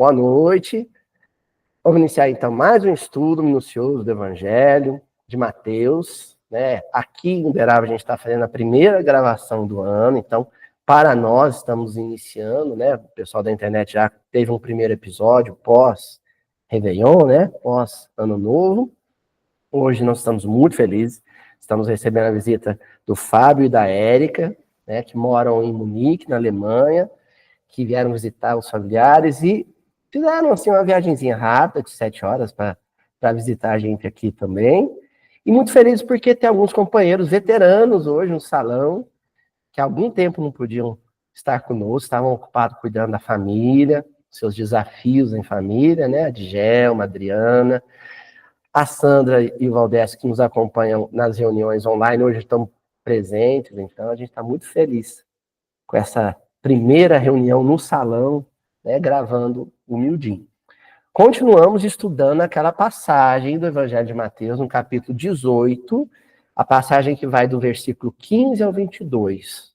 Boa noite. Vamos iniciar então mais um estudo minucioso do Evangelho de Mateus, né? Aqui em Uberaba a gente está fazendo a primeira gravação do ano, então para nós estamos iniciando, né? O pessoal da internet já teve um primeiro episódio pós-Réveillon, né? Pós-Ano Novo. Hoje nós estamos muito felizes, estamos recebendo a visita do Fábio e da Érica, né? Que moram em Munique, na Alemanha, que vieram visitar os familiares e fizeram assim uma viagenzinha rápida de 7 horas para visitar a gente aqui também. E muito feliz porque tem alguns companheiros veteranos hoje no salão, que há algum tempo não podiam estar conosco, estavam ocupados cuidando da família, seus desafios em família, né? A Djelma, a Adriana, a Sandra e o Valdésio, que nos acompanham nas reuniões online, hoje estão presentes, então a gente está muito feliz com essa primeira reunião no salão, né, gravando humildinho. Continuamos estudando aquela passagem do Evangelho de Mateus, no capítulo 18, a passagem que vai do versículo 15 ao 22.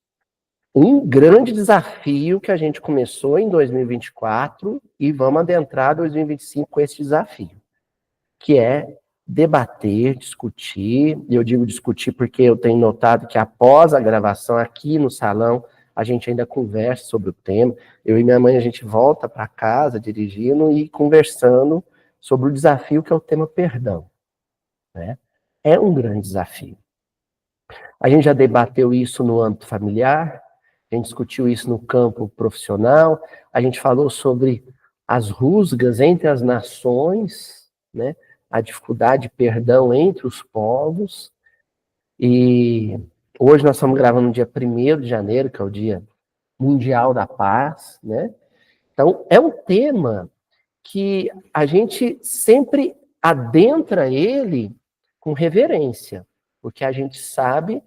Um grande desafio que a gente começou em 2024 e vamos adentrar 2025 com esse desafio, que é debater, discutir, e eu digo discutir porque eu tenho notado que após a gravação aqui no salão, a gente ainda conversa sobre o tema. Eu e minha mãe, a gente volta para casa dirigindo e conversando sobre o desafio que é o tema perdão, né? É um grande desafio. A gente já debateu isso no âmbito familiar, a gente discutiu isso no campo profissional, a gente falou sobre as rusgas entre as nações, né? A dificuldade de perdão entre os povos, e hoje nós estamos gravando no dia 1º de janeiro, que é o Dia Mundial da Paz, né? Então, é um tema que a gente sempre adentra ele com reverência, porque a gente sabe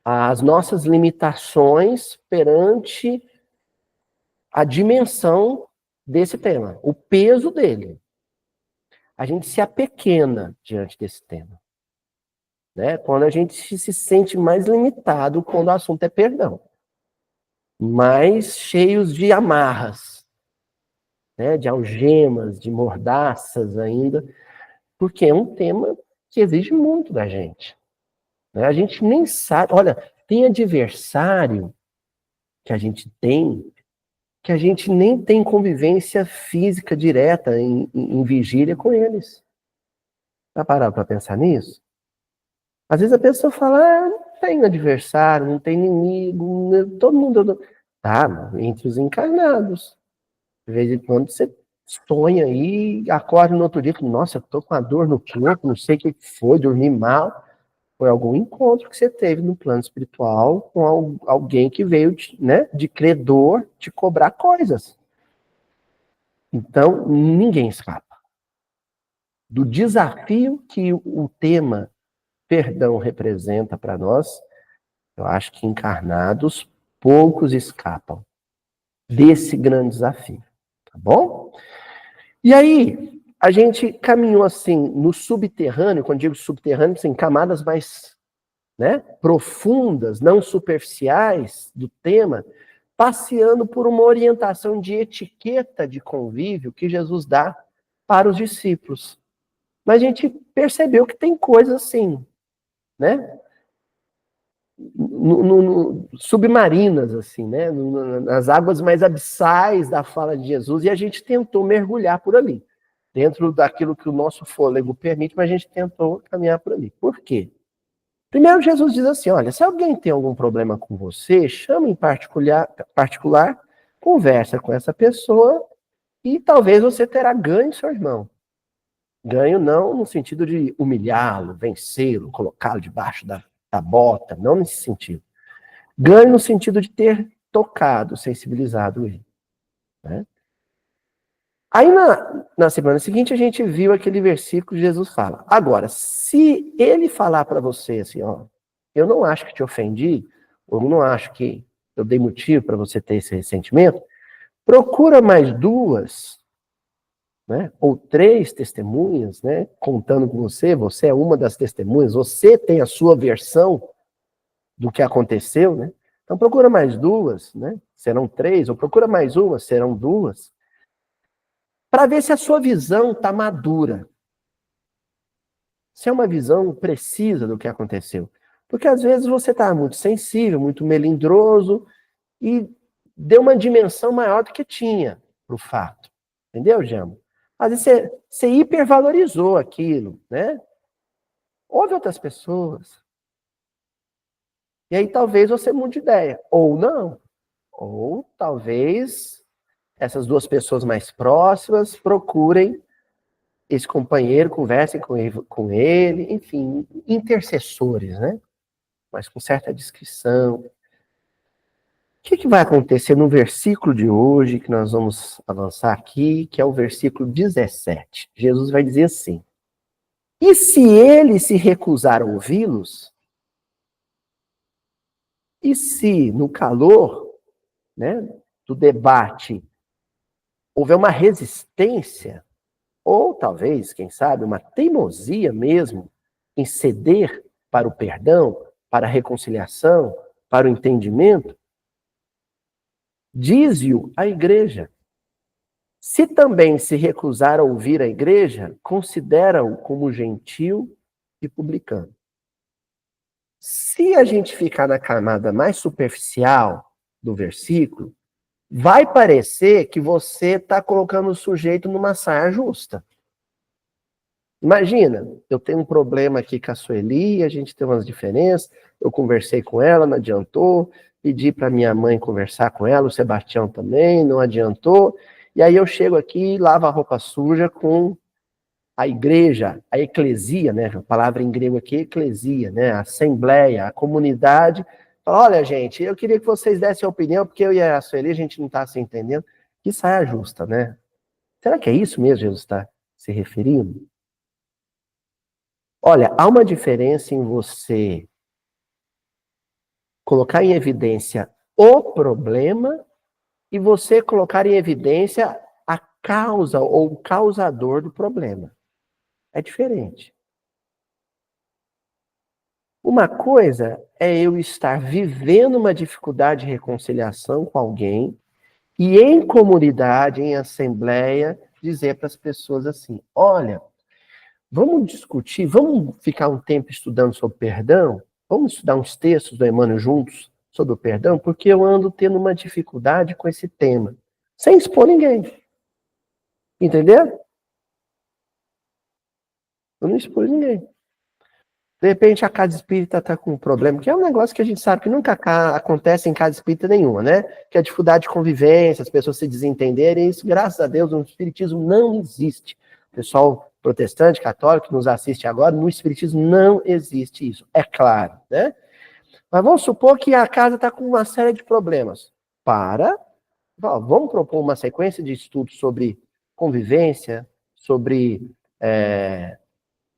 as nossas limitações perante a dimensão desse tema, o peso dele. A gente se apequena diante desse tema, né? Quando a gente se sente mais limitado quando o assunto é perdão, mais cheios de amarras, né? De algemas, de mordaças ainda, porque é um tema que exige muito da gente, né? A gente nem sabe, olha, tem adversário que a gente tem, que a gente nem tem convivência física direta em vigília com eles. Já pararam para pensar nisso? Às vezes a pessoa fala, não tem adversário, não tem inimigo, todo mundo... Tá, entre os encarnados. De vez em quando você sonha aí, acorda no outro dia, nossa, eu tô com uma dor no corpo, não sei o que foi, dormi mal. Foi algum encontro que você teve no plano espiritual com alguém que veio, né, de credor te cobrar coisas. Então, ninguém escapa do desafio que o tema perdão representa para nós. Eu acho que encarnados, poucos escapam desse grande desafio, tá bom? E aí, a gente caminhou assim, no subterrâneo, quando digo subterrâneo, assim, camadas mais, né, profundas, não superficiais do tema, passeando por uma orientação de etiqueta de convívio que Jesus dá para os discípulos. Mas a gente percebeu que tem coisas assim, né, submarinas, assim, né, nas águas mais abissais da fala de Jesus, e a gente tentou mergulhar por ali, dentro daquilo que o nosso fôlego permite, mas a gente tentou caminhar por ali. Por quê? Primeiro, Jesus diz assim, olha, se alguém tem algum problema com você, chama em particular, conversa com essa pessoa e talvez você terá ganho, seu irmão. Ganho não no sentido de humilhá-lo, vencê-lo, colocá-lo debaixo da bota, não nesse sentido. Ganho no sentido de ter tocado, sensibilizado ele, né? Aí na semana seguinte a gente viu aquele versículo que Jesus fala. Agora, se ele falar para você assim, ó, eu não acho que te ofendi, ou eu não acho que eu dei motivo para você ter esse ressentimento, procura mais 2, né, ou 3 testemunhas, né, contando com você, você é uma das testemunhas, você tem a sua versão do que aconteceu, né? Então procura mais 2, né? Serão 3, ou procura mais uma, serão 2. para ver se a sua visão está madura. Se é uma visão precisa do que aconteceu. Porque às vezes você está muito sensível, muito melindroso e deu uma dimensão maior do que tinha para o fato. Entendeu, Jamo? Às vezes você hipervalorizou aquilo, né? Houve outras pessoas. E aí talvez você mude de ideia. Ou não. Ou talvez essas duas pessoas mais próximas procurem esse companheiro, conversem com ele, enfim, intercessores, né? Mas com certa discrição. O que vai acontecer no versículo de hoje, que nós vamos avançar aqui, que é o versículo 17. Jesus vai dizer assim: e se ele se recusar a ouvi-los, e se no calor, né, do debate houver uma resistência, ou talvez, quem sabe, uma teimosia mesmo em ceder para o perdão, para a reconciliação, para o entendimento, diz-o a igreja. Se também se recusar a ouvir a igreja, considera-o como gentil e publicano. Se a gente ficar na camada mais superficial do versículo, vai parecer que você está colocando o sujeito numa saia justa. Imagina, eu tenho um problema aqui com a Sueli, a gente tem umas diferenças, eu conversei com ela, não adiantou, pedi para minha mãe conversar com ela, o Sebastião também, não adiantou, e aí eu chego aqui e lavo a roupa suja com a igreja, a eclesia, né, a palavra em grego aqui é eclesia, né, a assembleia, a comunidade. Fala, olha, gente, eu queria que vocês dessem a opinião, porque eu e a Sueli, a gente não está se entendendo. Que saia justa, né? Será que é isso mesmo que Jesus está se referindo? Olha, há uma diferença em você colocar em evidência o problema e você colocar em evidência a causa ou o causador do problema. É diferente. Uma coisa é eu estar vivendo uma dificuldade de reconciliação com alguém e em comunidade, em assembleia, dizer para as pessoas assim, olha, vamos discutir, vamos ficar um tempo estudando sobre perdão? Vamos estudar uns textos do Emmanuel juntos sobre o perdão? Porque eu ando tendo uma dificuldade com esse tema, sem expor ninguém. Entendeu? Eu não expus ninguém. De repente a casa espírita está com um problema, que é um negócio que a gente sabe que nunca acontece em casa espírita nenhuma, né? Que é a dificuldade de convivência, as pessoas se desentenderem, isso, graças a Deus, no espiritismo não existe. O pessoal protestante, católico, que nos assiste agora, no espiritismo não existe isso, é claro, né? Mas vamos supor que a casa está com uma série de problemas. Vamos propor uma sequência de estudos sobre convivência, sobre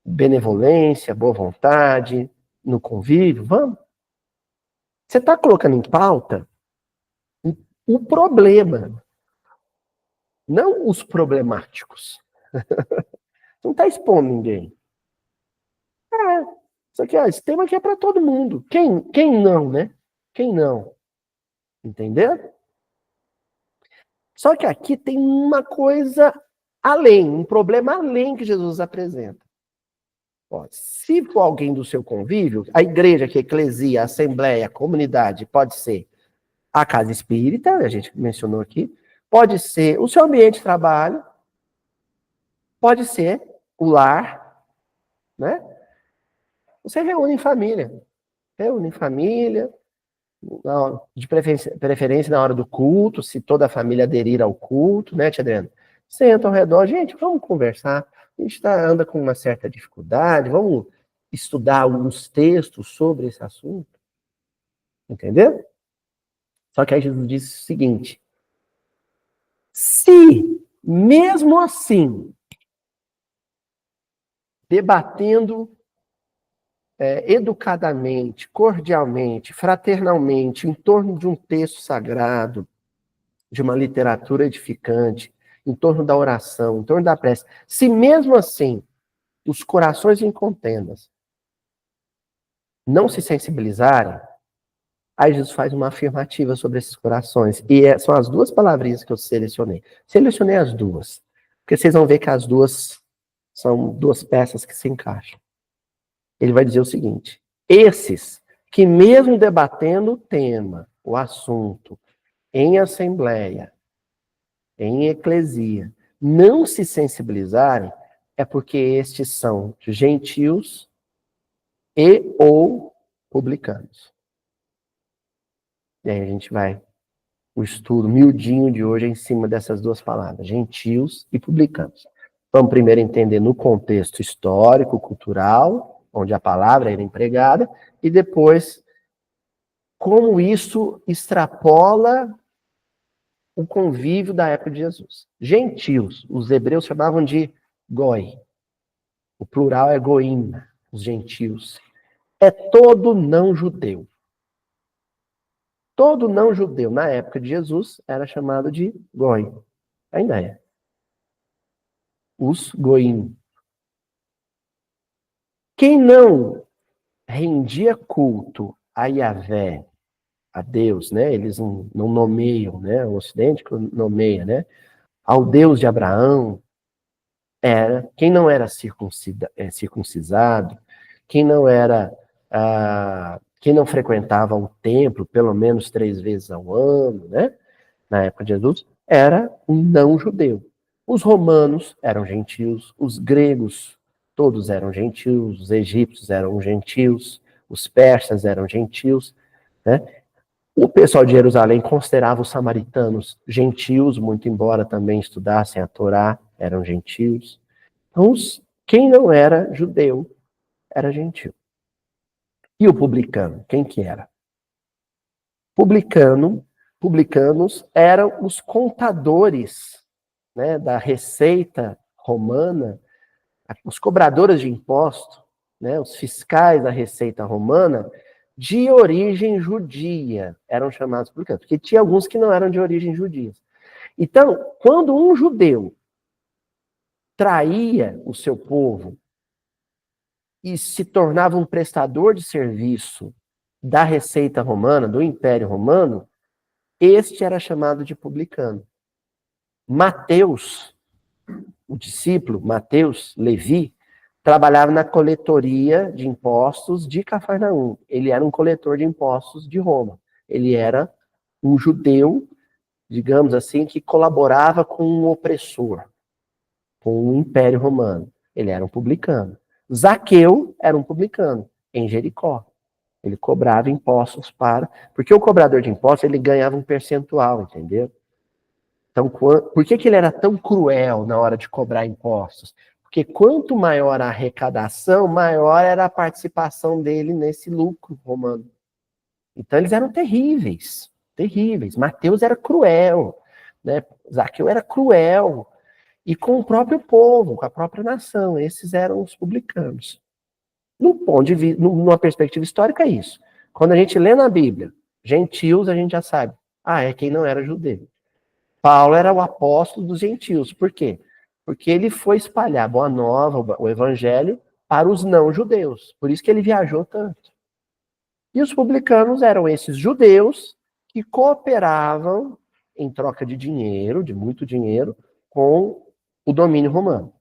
benevolência, boa vontade, no convívio, vamos. Você está colocando em pauta o problema, não os problemáticos. Não está expondo ninguém. Isso aqui, esse tema aqui é para todo mundo. Quem não, né? Quem não? Entendeu? Só que aqui tem uma coisa além, um problema além que Jesus apresenta. Ó, se for alguém do seu convívio, a igreja, que é a eclesia, a assembleia, a comunidade, pode ser a casa espírita, a gente mencionou aqui, pode ser o seu ambiente de trabalho, pode ser o lar, né? Você reúne em família, de preferência na hora do culto, se toda a família aderir ao culto, né, Tia Adriana? Senta ao redor, gente, vamos conversar. A gente anda com uma certa dificuldade, vamos estudar alguns textos sobre esse assunto. Entendeu? Só que aí Jesus disse o seguinte: se, mesmo assim, debatendo educadamente, cordialmente, fraternalmente, em torno de um texto sagrado, de uma literatura edificante, em torno da oração, em torno da prece, se mesmo assim os corações em contendas não se sensibilizarem, aí Jesus faz uma afirmativa sobre esses corações. E são as duas palavrinhas que eu selecionei. Selecionei as duas. Porque vocês vão ver que as duas são duas peças que se encaixam. Ele vai dizer o seguinte: esses que mesmo debatendo o tema, o assunto, em assembleia, em eclesia, não se sensibilizarem, é porque estes são gentios e ou publicanos. E aí a gente vai, o estudo miudinho de hoje é em cima dessas duas palavras, gentios e publicanos. Vamos primeiro entender no contexto histórico, cultural, onde a palavra era empregada, e depois como isso extrapola o convívio da época de Jesus. Gentios, os hebreus chamavam de goi. O plural é goim, os gentios. É todo não judeu. Todo não judeu na época de Jesus era chamado de goi. Ainda é. Os goim. Quem não rendia culto a Yahvé, a Deus, né? Eles não nomeiam, né? O Ocidente nomeia, né? Ao Deus de Abraão, era quem não era circuncisado, quem não era, quem não frequentava o templo pelo menos 3 vezes ao ano, né? Na época de Jesus, era um não judeu. Os romanos eram gentios, os gregos todos eram gentios, os egípcios eram gentios, os persas eram gentios, né? O pessoal de Jerusalém considerava os samaritanos gentios, muito embora também estudassem a Torá, eram gentios. Então, quem não era judeu era gentio. E o publicano, quem que era? Publicanos eram os contadores, né, da receita romana, os cobradores de imposto, né, os fiscais da receita romana, de origem judia, eram chamados publicanos, porque tinha alguns que não eram de origem judia. Então, quando um judeu traía o seu povo e se tornava um prestador de serviço da Receita Romana, do Império Romano, este era chamado de publicano. Mateus, o discípulo, Mateus, Levi, trabalhava na coletoria de impostos de Cafarnaum. Ele era um coletor de impostos de Roma. Ele era um judeu, digamos assim, que colaborava com um opressor, com o Império Romano. Ele era um publicano. Zaqueu era um publicano, em Jericó. Ele cobrava impostos para... Porque o cobrador de impostos, ele ganhava um percentual, entendeu? Então, por que ele era tão cruel na hora de cobrar impostos? Porque quanto maior a arrecadação, maior era a participação dele nesse lucro romano. Então, eles eram terríveis, terríveis. Mateus era cruel, né? Zaqueu era cruel. E com o próprio povo, com a própria nação. Esses eram os publicanos. Numa perspectiva histórica, é isso. Quando a gente lê na Bíblia, gentios, a gente já sabe. É quem não era judeu. Paulo era o apóstolo dos gentios. Por quê? Porque ele foi espalhar a boa nova, o evangelho, para os não-judeus. Por isso que ele viajou tanto. E os publicanos eram esses judeus que cooperavam em troca de dinheiro, de muito dinheiro, com o domínio romano.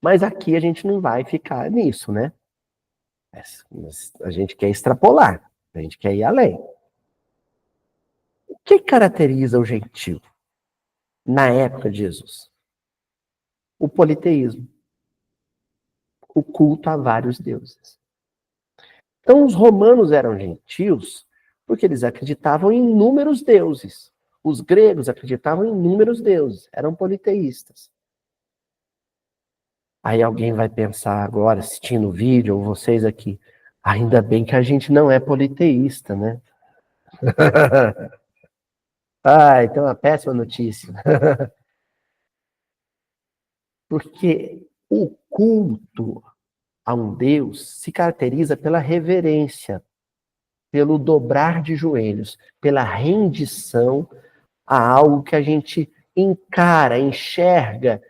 Mas aqui a gente não vai ficar nisso, né? A gente quer extrapolar, a gente quer ir além. O que caracteriza o gentio na época de Jesus? O politeísmo, o culto a vários deuses. Então, os romanos eram gentios porque eles acreditavam em inúmeros deuses. Os gregos acreditavam em inúmeros deuses, eram politeístas. Aí alguém vai pensar agora, assistindo o vídeo, ou vocês aqui, ainda bem que a gente não é politeísta, né? Então é uma péssima notícia. Porque o culto a um Deus se caracteriza pela reverência, pelo dobrar de joelhos, pela rendição a algo que a gente encara, enxerga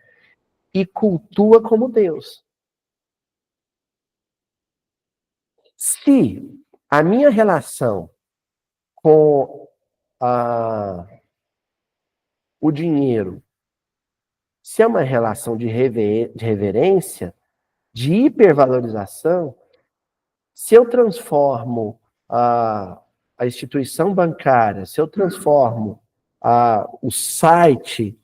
e cultua como Deus. Se a minha relação com o dinheiro Se é uma relação de reverência, de hipervalorização, se eu transformo a instituição bancária, se eu transformo o site,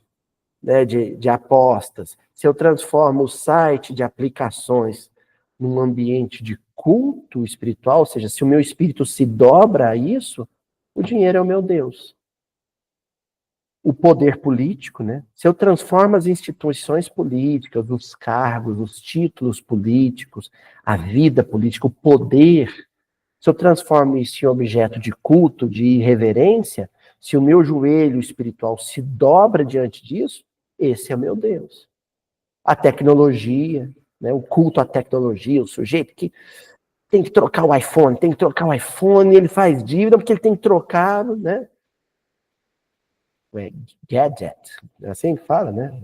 né, de apostas, se eu transformo o site de aplicações num ambiente de culto espiritual, ou seja, se o meu espírito se dobra a isso, o dinheiro é o meu Deus. O poder político, né? Se eu transformo as instituições políticas, os cargos, os títulos políticos, a vida política, o poder, se eu transformo isso em objeto de culto, de reverência, se o meu joelho espiritual se dobra diante disso, esse é o meu Deus. A tecnologia, né? O culto à tecnologia, o sujeito que tem que trocar o iPhone, ele faz dívida porque ele tem que trocar, né? Gadget, é assim que fala, né?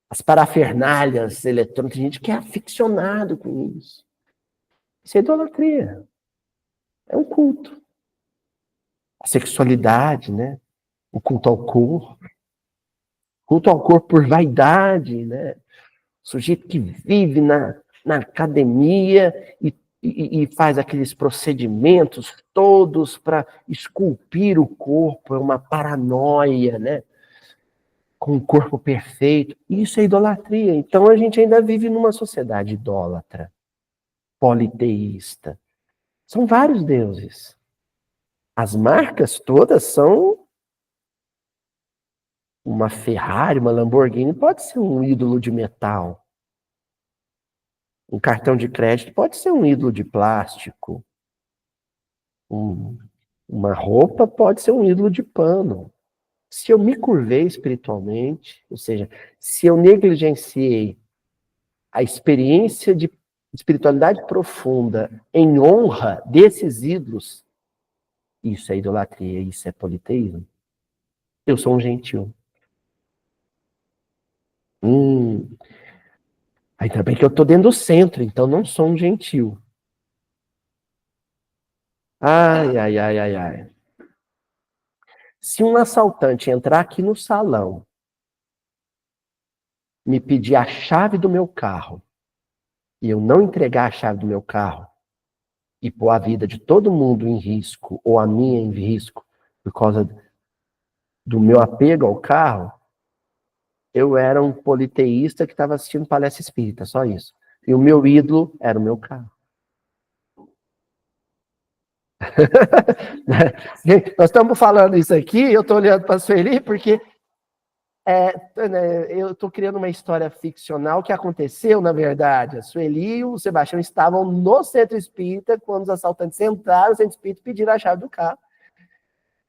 As parafernálias eletrônicas, tem gente que é aficionado com isso. Isso é idolatria. É um culto. A sexualidade, né? O culto ao corpo. Culto ao corpo por vaidade, né? O sujeito que vive na academia e faz aqueles procedimentos todos para esculpir o corpo, é uma paranoia, né? Com o corpo perfeito. Isso é idolatria. Então a gente ainda vive numa sociedade idólatra, politeísta. São vários deuses. As marcas todas são uma Ferrari, uma Lamborghini, pode ser um ídolo de metal. Um cartão de crédito pode ser um ídolo de plástico. Uma roupa pode ser um ídolo de pano. Se eu me curvei espiritualmente, ou seja, se eu negligenciei a experiência de espiritualidade profunda em honra desses ídolos, isso é idolatria, isso é politeísmo. Eu sou um gentil. Ainda bem que eu estou dentro do centro, então não sou um gentil. Ai, ai, ai, ai, ai. Se um assaltante entrar aqui no salão, me pedir a chave do meu carro, e eu não entregar a chave do meu carro, e pôr a vida de todo mundo em risco, ou a minha em risco, por causa do meu apego ao carro, eu era um politeísta que estava assistindo palestra espírita, só isso. E o meu ídolo era o meu carro. Nós estamos falando isso aqui, eu estou olhando para a Sueli, porque eu estou criando uma história ficcional que aconteceu, na verdade. A Sueli e o Sebastião estavam no centro espírita quando os assaltantes entraram no centro espírita e pediram a chave do carro.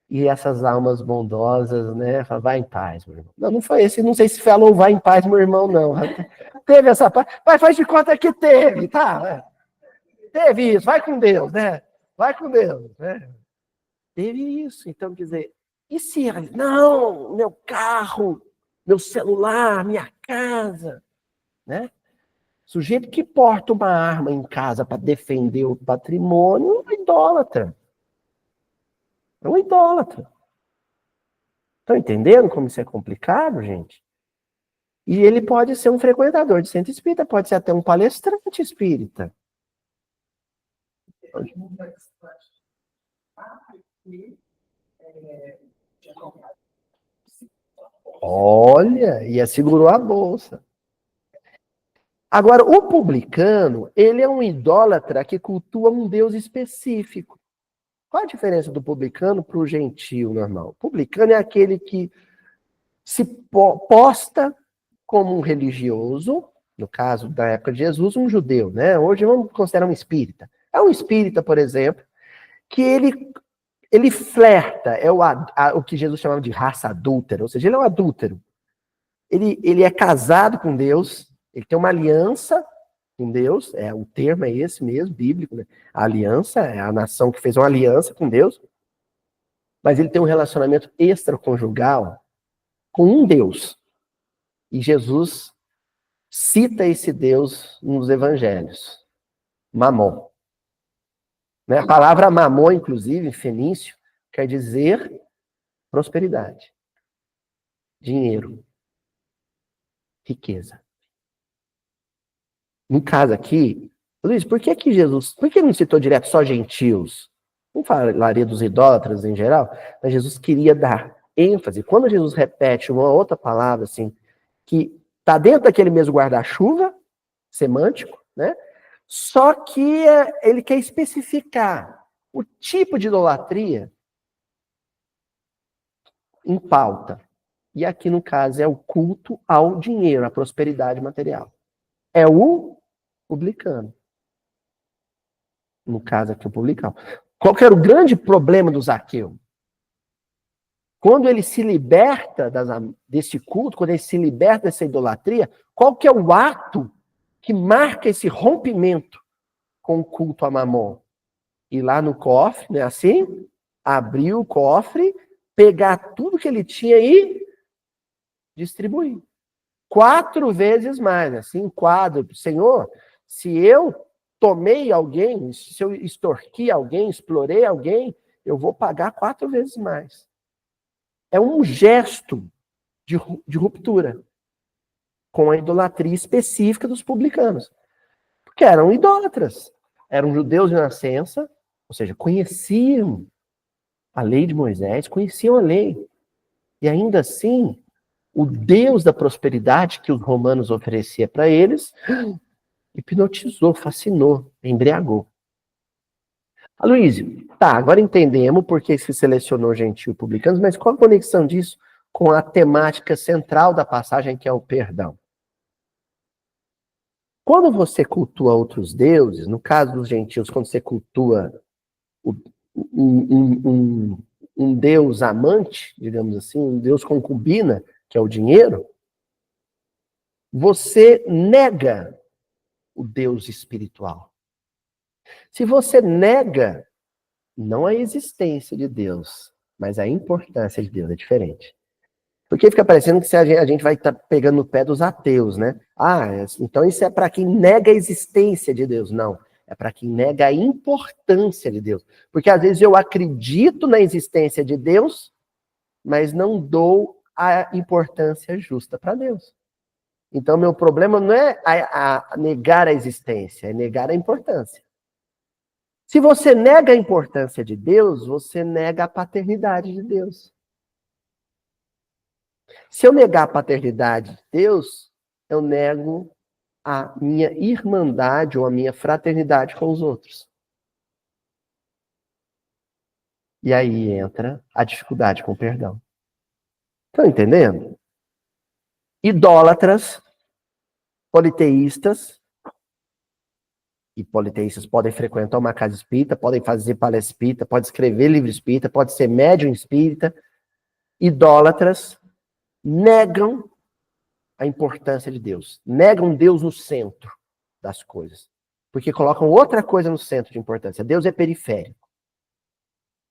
E essas almas bondosas, né, falaram, vai em paz, meu irmão. Não foi esse, não sei se falou vai em paz, meu irmão, não. Teve essa paz, mas faz de conta que teve, tá? Teve isso, vai com Deus, né? Vai com Deus, né? Teve isso, então, quer dizer, e se não, meu carro, meu celular, minha casa, né? Sujeito que porta uma arma em casa para defender o patrimônio é um idólatra. É um idólatra. Estão entendendo como isso é complicado, gente? E ele pode ser um frequentador de centro espírita, pode ser até um palestrante espírita. Olha, e segurou a bolsa. Agora, o publicano, ele é um idólatra que cultua um Deus específico. Qual a diferença do publicano para o gentil normal? O publicano é aquele que se posta como um religioso, no caso da época de Jesus, um judeu, né? Hoje vamos considerar um espírita. É um espírita, por exemplo, que ele flerta, é o que Jesus chamava de raça adúltera, ou seja, ele é um adúltero. Ele é casado com Deus, ele tem uma aliança com Deus, o termo é esse mesmo, bíblico, né? A aliança é a nação que fez uma aliança com Deus, mas ele tem um relacionamento extraconjugal com um Deus. E Jesus cita esse Deus nos evangelhos, Mamon. Né? A palavra Mamon, inclusive, em fenício, quer dizer prosperidade, dinheiro. riqueza. No caso aqui, Luiz, por que Jesus, por que ele não citou direto só gentios? Não falaria dos idólatras em geral, mas Jesus queria dar ênfase. Quando Jesus repete uma outra palavra, assim, que está dentro daquele mesmo guarda-chuva, semântico, né? Só que ele quer especificar o tipo de idolatria em pauta. E aqui, no caso, é o culto ao dinheiro, à prosperidade material. É o publicano. No caso aqui, o publicano. Qual que era o grande problema do Zaqueu? Quando ele se liberta desse culto, quando ele se liberta dessa idolatria, qual que é o ato que marca esse rompimento com o culto a Mamon? Ir lá no cofre, né, assim, abrir o cofre, pegar tudo que ele tinha e distribuir. 4 vezes mais, assim, quadro. Senhor, se eu tomei alguém, se eu extorqui alguém, explorei alguém, eu vou pagar 4 vezes mais. É um gesto de ruptura com a idolatria específica dos publicanos. Porque eram idólatras. Eram judeus de nascença, ou seja, conheciam a lei de Moisés, conheciam a lei. E ainda assim, o Deus da prosperidade que os romanos oferecia para eles hipnotizou, fascinou, embriagou. Aloysio, tá, agora entendemos por que se selecionou gentil e publicanos, mas qual a conexão disso com a temática central da passagem, que é o perdão? Quando você cultua outros deuses, no caso dos gentios, quando você cultua um deus amante, digamos assim, um deus concubina, que é o dinheiro, você nega o Deus espiritual. Se você nega, não a existência de Deus, mas a importância de Deus, é diferente. Porque fica parecendo que a gente vai estar pegando no pé dos ateus, né? Ah, então isso é para quem nega a existência de Deus. Não, é para quem nega a importância de Deus. Porque às vezes eu acredito na existência de Deus, mas não dou a importância justa para Deus. Então, meu problema não é a negar a existência, é negar a importância. Se você nega a importância de Deus, você nega a paternidade de Deus. Se eu negar a paternidade de Deus, eu nego a minha irmandade ou a minha fraternidade com os outros. E aí entra a dificuldade com o perdão. Estão entendendo? Idólatras, politeístas, e politeístas podem frequentar uma casa espírita, podem fazer palestra espírita, podem escrever livro espírita, pode ser médium espírita. Idólatras negam a importância de Deus. Negam Deus no centro das coisas. Porque colocam outra coisa no centro de importância. Deus é periférico.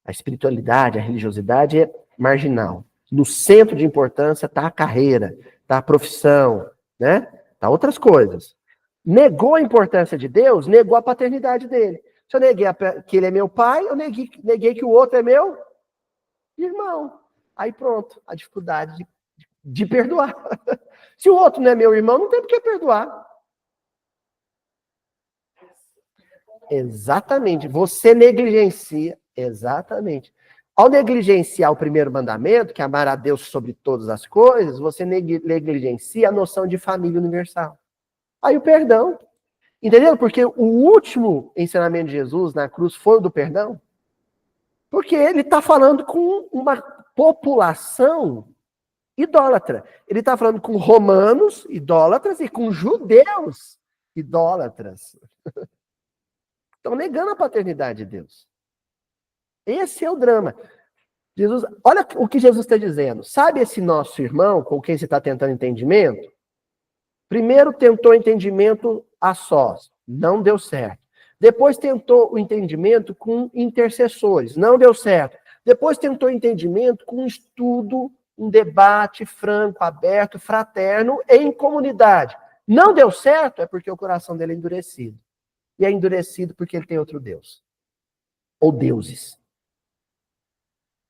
A espiritualidade, a religiosidade é marginal. No centro de importância está a carreira, está a profissão, né? Está outras coisas. Negou a importância de Deus, negou a paternidade dele. Se eu neguei que ele é meu pai, eu neguei que o outro é meu irmão. Aí pronto, a dificuldade de perdoar. Se o outro não é meu irmão, não tem por que perdoar. Exatamente. Você negligencia. Exatamente. Ao negligenciar o primeiro mandamento, que é amar a Deus sobre todas as coisas, você negligencia a noção de família universal. Aí o perdão. Entendeu? Porque o último ensinamento de Jesus na cruz foi o do perdão. Porque ele está falando com uma população idólatra. Ele está falando com romanos idólatras e com judeus idólatras. Estão negando a paternidade de Deus. Esse é o drama. Jesus, olha o que Jesus está dizendo. Sabe esse nosso irmão com quem você está tentando entendimento? Primeiro tentou entendimento a sós, não deu certo. Depois tentou o entendimento com intercessores, não deu certo. Depois tentou entendimento com um estudo, um debate franco, aberto, fraterno, em comunidade. Não deu certo é porque o coração dele é endurecido. E é endurecido porque ele tem outro Deus. Ou deuses.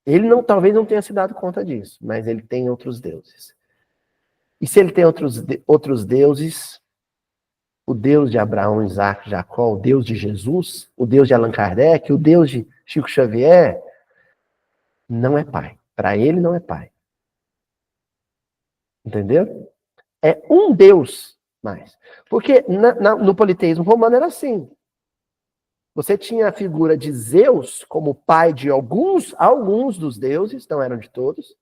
Ele talvez não tenha se dado conta disso, mas ele tem outros deuses. E se ele tem outros deuses, o Deus de Abraão, Isaac, Jacó, o Deus de Jesus, o Deus de Allan Kardec, o Deus de Chico Xavier, não é pai. Para ele não é pai. Entendeu? É um Deus mais. Porque no politeísmo romano era assim. Você tinha a figura de Zeus como pai de alguns dos deuses, não eram de todos.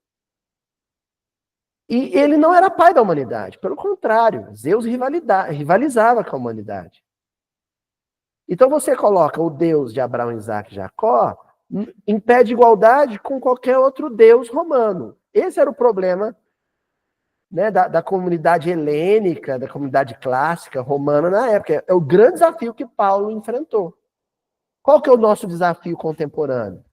E ele não era pai da humanidade. Pelo contrário, Zeus rivalizava com a humanidade. Então você coloca o Deus de Abraão, Isaac e Jacó em pé de igualdade com qualquer outro Deus romano. Esse era o problema, né, da comunidade helênica, da comunidade clássica romana na época. É o grande desafio que Paulo enfrentou. Qual que é o nosso desafio contemporâneo?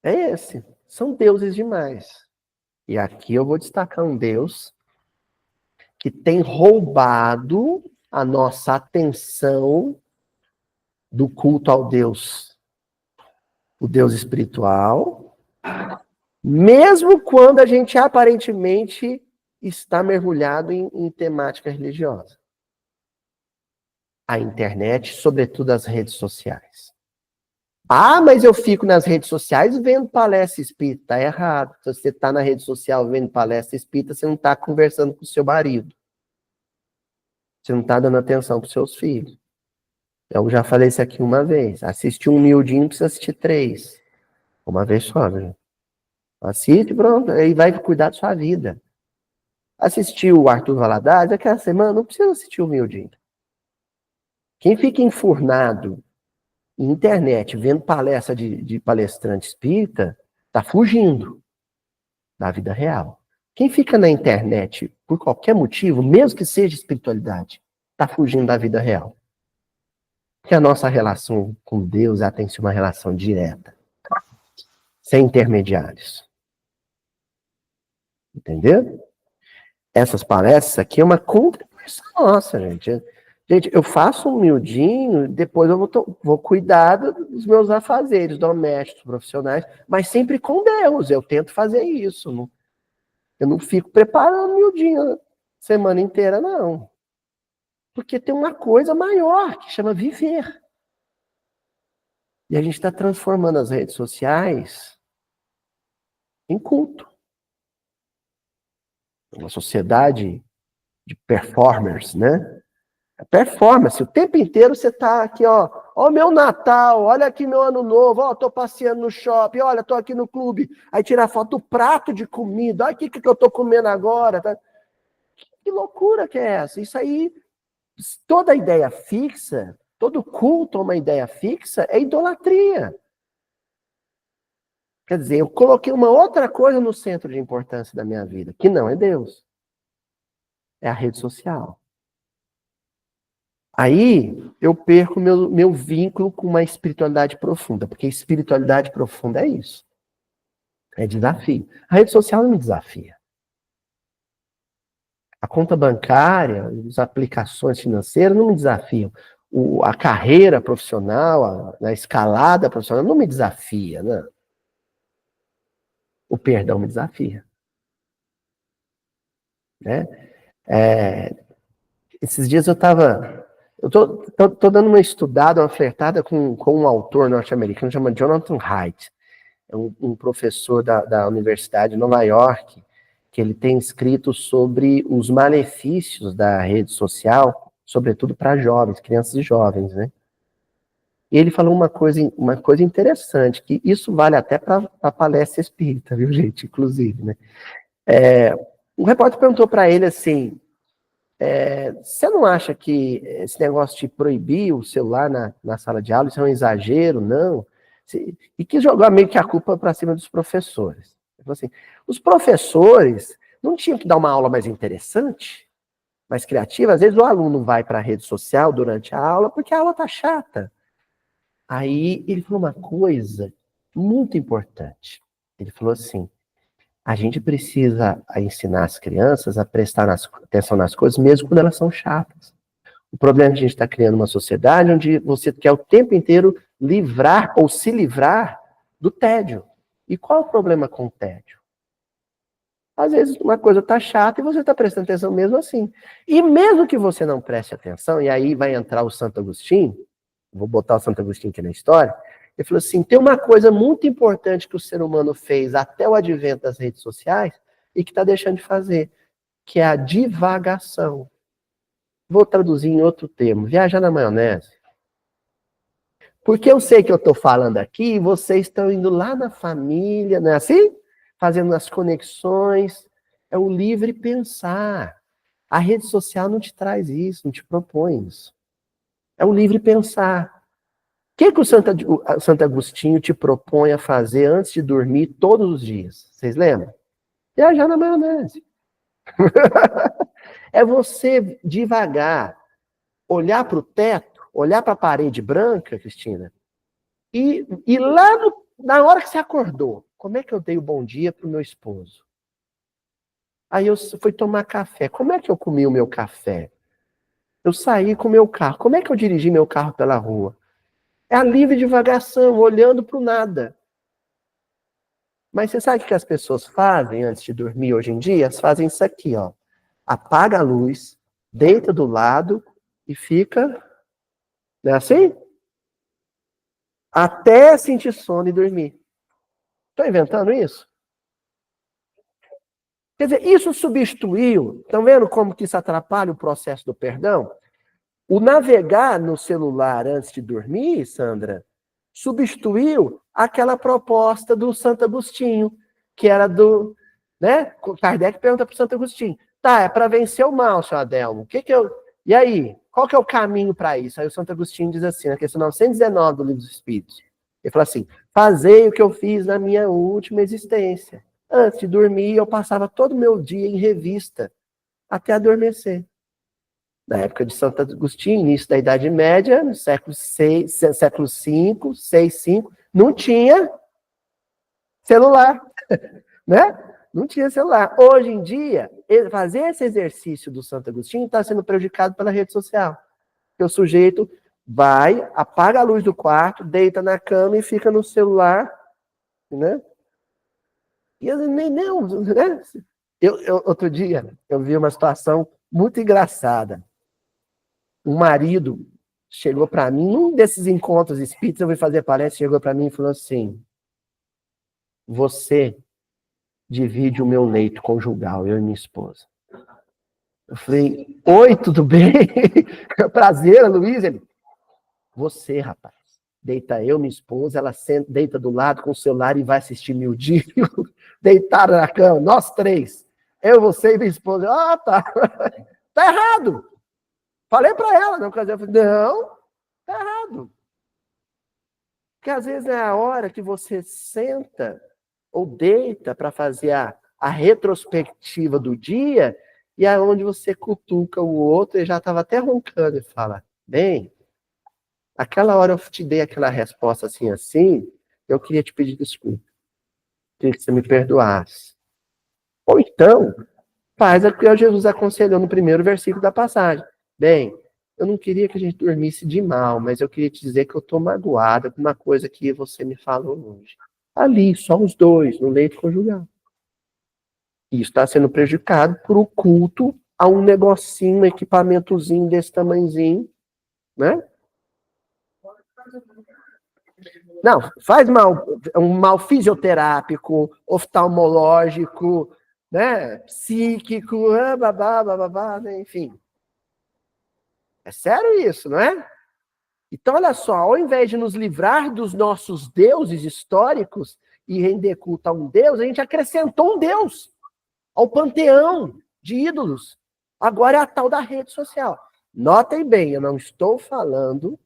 É esse. São deuses demais. E aqui eu vou destacar um Deus que tem roubado a nossa atenção do culto ao Deus, o Deus espiritual, mesmo quando a gente aparentemente está mergulhado em temática religiosa. A internet, sobretudo as redes sociais. Ah, mas eu fico nas redes sociais vendo palestra espírita. Está errado. Se você está na rede social vendo palestra espírita, você não está conversando com o seu marido. Você não está dando atenção para os seus filhos. Eu já falei isso aqui uma vez. Assistir um miudinho, precisa assistir 3. Uma vez só, né? Assiste, pronto. Aí vai cuidar da sua vida. Assistiu o Arthur Valadares, aquela semana, não precisa assistir o miudinho. Quem fica enfurnado em internet, vendo palestra de palestrante espírita, está fugindo da vida real. Quem fica na internet por qualquer motivo, mesmo que seja espiritualidade, está fugindo da vida real. Porque a nossa relação com Deus tem que ser uma relação direta, sem intermediários. Entendeu? Essas palestras aqui é uma contribuição nossa, gente. Gente, eu faço um miudinho, depois eu vou cuidar dos meus afazeres domésticos, profissionais, mas sempre com Deus. Eu tento fazer isso. Eu não fico preparando miudinho a semana inteira, não. Porque tem uma coisa maior que chama viver. E a gente está transformando as redes sociais em culto. Uma sociedade de performers, né? Performance. O tempo inteiro você tá aqui, ó o meu Natal, olha aqui meu Ano Novo, ó, tô passeando no shopping, olha, tô aqui no clube. Aí tira a foto do prato de comida, olha aqui o que eu tô comendo agora. Tá? Que loucura que é essa? Isso aí, toda ideia fixa, todo culto a uma ideia fixa é idolatria. Quer dizer, eu coloquei uma outra coisa no centro de importância da minha vida, que não é Deus. É a rede social. Aí eu perco meu vínculo com uma espiritualidade profunda, porque espiritualidade profunda é isso. É desafio. A rede social não me desafia. A conta bancária, as aplicações financeiras não me desafiam. A carreira profissional, a escalada profissional não me desafia, né? O perdão me desafia. Né? Esses dias eu tô dando uma estudada, uma flertada com um autor norte-americano chamado Jonathan Haidt. É um professor da Universidade de Nova York, que ele tem escrito sobre os malefícios da rede social, sobretudo para jovens, crianças e jovens, né? E ele falou uma coisa interessante, que isso vale até para a palestra espírita, viu, gente? Inclusive, né? Um repórter perguntou para ele assim, você não acha que esse negócio de proibir o celular na sala de aula, isso é um exagero? Não. E quis jogar meio que a culpa para cima dos professores. Ele falou assim, os professores não tinham que dar uma aula mais interessante, mais criativa? Às vezes o aluno vai para a rede social durante a aula porque a aula tá chata. Aí ele falou uma coisa muito importante. Ele falou assim, a gente precisa ensinar as crianças a prestar atenção nas coisas, mesmo quando elas são chatas. O problema é que a gente está criando uma sociedade onde você quer o tempo inteiro livrar ou se livrar do tédio. E qual é o problema com o tédio? Às vezes uma coisa está chata e você está prestando atenção mesmo assim. E mesmo que você não preste atenção, e aí vai entrar o Santo Agostinho, vou botar o Santo Agostinho aqui na história, ele falou assim, tem uma coisa muito importante que o ser humano fez até o advento das redes sociais e que está deixando de fazer, que é a divagação. Vou traduzir em outro termo, viajar na maionese. Porque eu sei que eu estou falando aqui e vocês estão indo lá na família, não é assim? Fazendo as conexões. É o livre pensar. A rede social não te traz isso, não te propõe isso. É o livre pensar. O que o Santo Agostinho te propõe a fazer antes de dormir todos os dias? Vocês lembram? Viajar na maionese. É você devagar, olhar para o teto, olhar para a parede branca, Cristina, e lá na hora que você acordou, como é que eu dei o bom dia para o meu esposo? Aí eu fui tomar café. Como é que eu comi o meu café? Eu saí com o meu carro. Como é que eu dirigi meu carro pela rua? É a livre divagação, olhando para o nada. Mas você sabe o que as pessoas fazem antes de dormir hoje em dia? Elas fazem isso aqui, ó. Apaga a luz, deita do lado e fica, não é assim? Até sentir sono e dormir. Estou inventando isso? Quer dizer, isso substituiu, estão vendo como que isso atrapalha o processo do perdão? O navegar no celular antes de dormir, Sandra, substituiu aquela proposta do Santo Agostinho, que era do, né? Kardec pergunta para o Santo Agostinho, tá, é para vencer o mal, senhor Adelmo, e aí, qual que é o caminho para isso? Aí o Santo Agostinho diz assim, na questão 919 do Livro dos Espíritos, ele fala assim, fazei o que eu fiz na minha última existência. Antes de dormir, eu passava todo o meu dia em revista, até adormecer. Na época de Santo Agostinho, início da Idade Média, no século V, V, não tinha celular, né? Não tinha celular. Hoje em dia, fazer esse exercício do Santo Agostinho está sendo prejudicado pela rede social. Porque o sujeito vai, apaga a luz do quarto, deita na cama e fica no celular, né? E nem, né? Outro dia, eu vi uma situação muito engraçada. Um marido chegou para mim, num desses encontros espíritas, eu fui fazer palestra, chegou para mim e falou assim, você divide o meu leito conjugal, eu e minha esposa. Eu falei, oi, tudo bem? Prazer, Luiz. Ele, você, rapaz, deita eu, minha esposa, ela senta, deita do lado com o celular e vai assistir Mildinho, deitaram na cama, nós três, eu, você e minha esposa. Ah, tá, tá errado. Falei para ela na ocasião, eu falei, não, tá errado. Porque às vezes é a hora que você senta ou deita para fazer a retrospectiva do dia e é onde você cutuca o outro e já estava até roncando e fala, bem, aquela hora eu te dei aquela resposta assim, eu queria te pedir desculpa. Queria que você me perdoasse. Ou então, faz o que Jesus aconselhou no primeiro versículo da passagem. Bem, eu não queria que a gente dormisse de mal, mas eu queria te dizer que eu estou magoada com uma coisa que você me falou hoje. Ali, só os dois, no leito conjugal. E isso está sendo prejudicado por o culto a um negocinho, um equipamentozinho desse tamanhozinho, né? Não, faz mal, um mal fisioterápico, oftalmológico, né? Psíquico, babá, babá, né? Enfim. É sério isso, não é? Então, olha só, ao invés de nos livrar dos nossos deuses históricos e render culto a um deus, a gente acrescentou um deus ao panteão de ídolos. Agora é a tal da rede social. Notem bem, eu não estou falando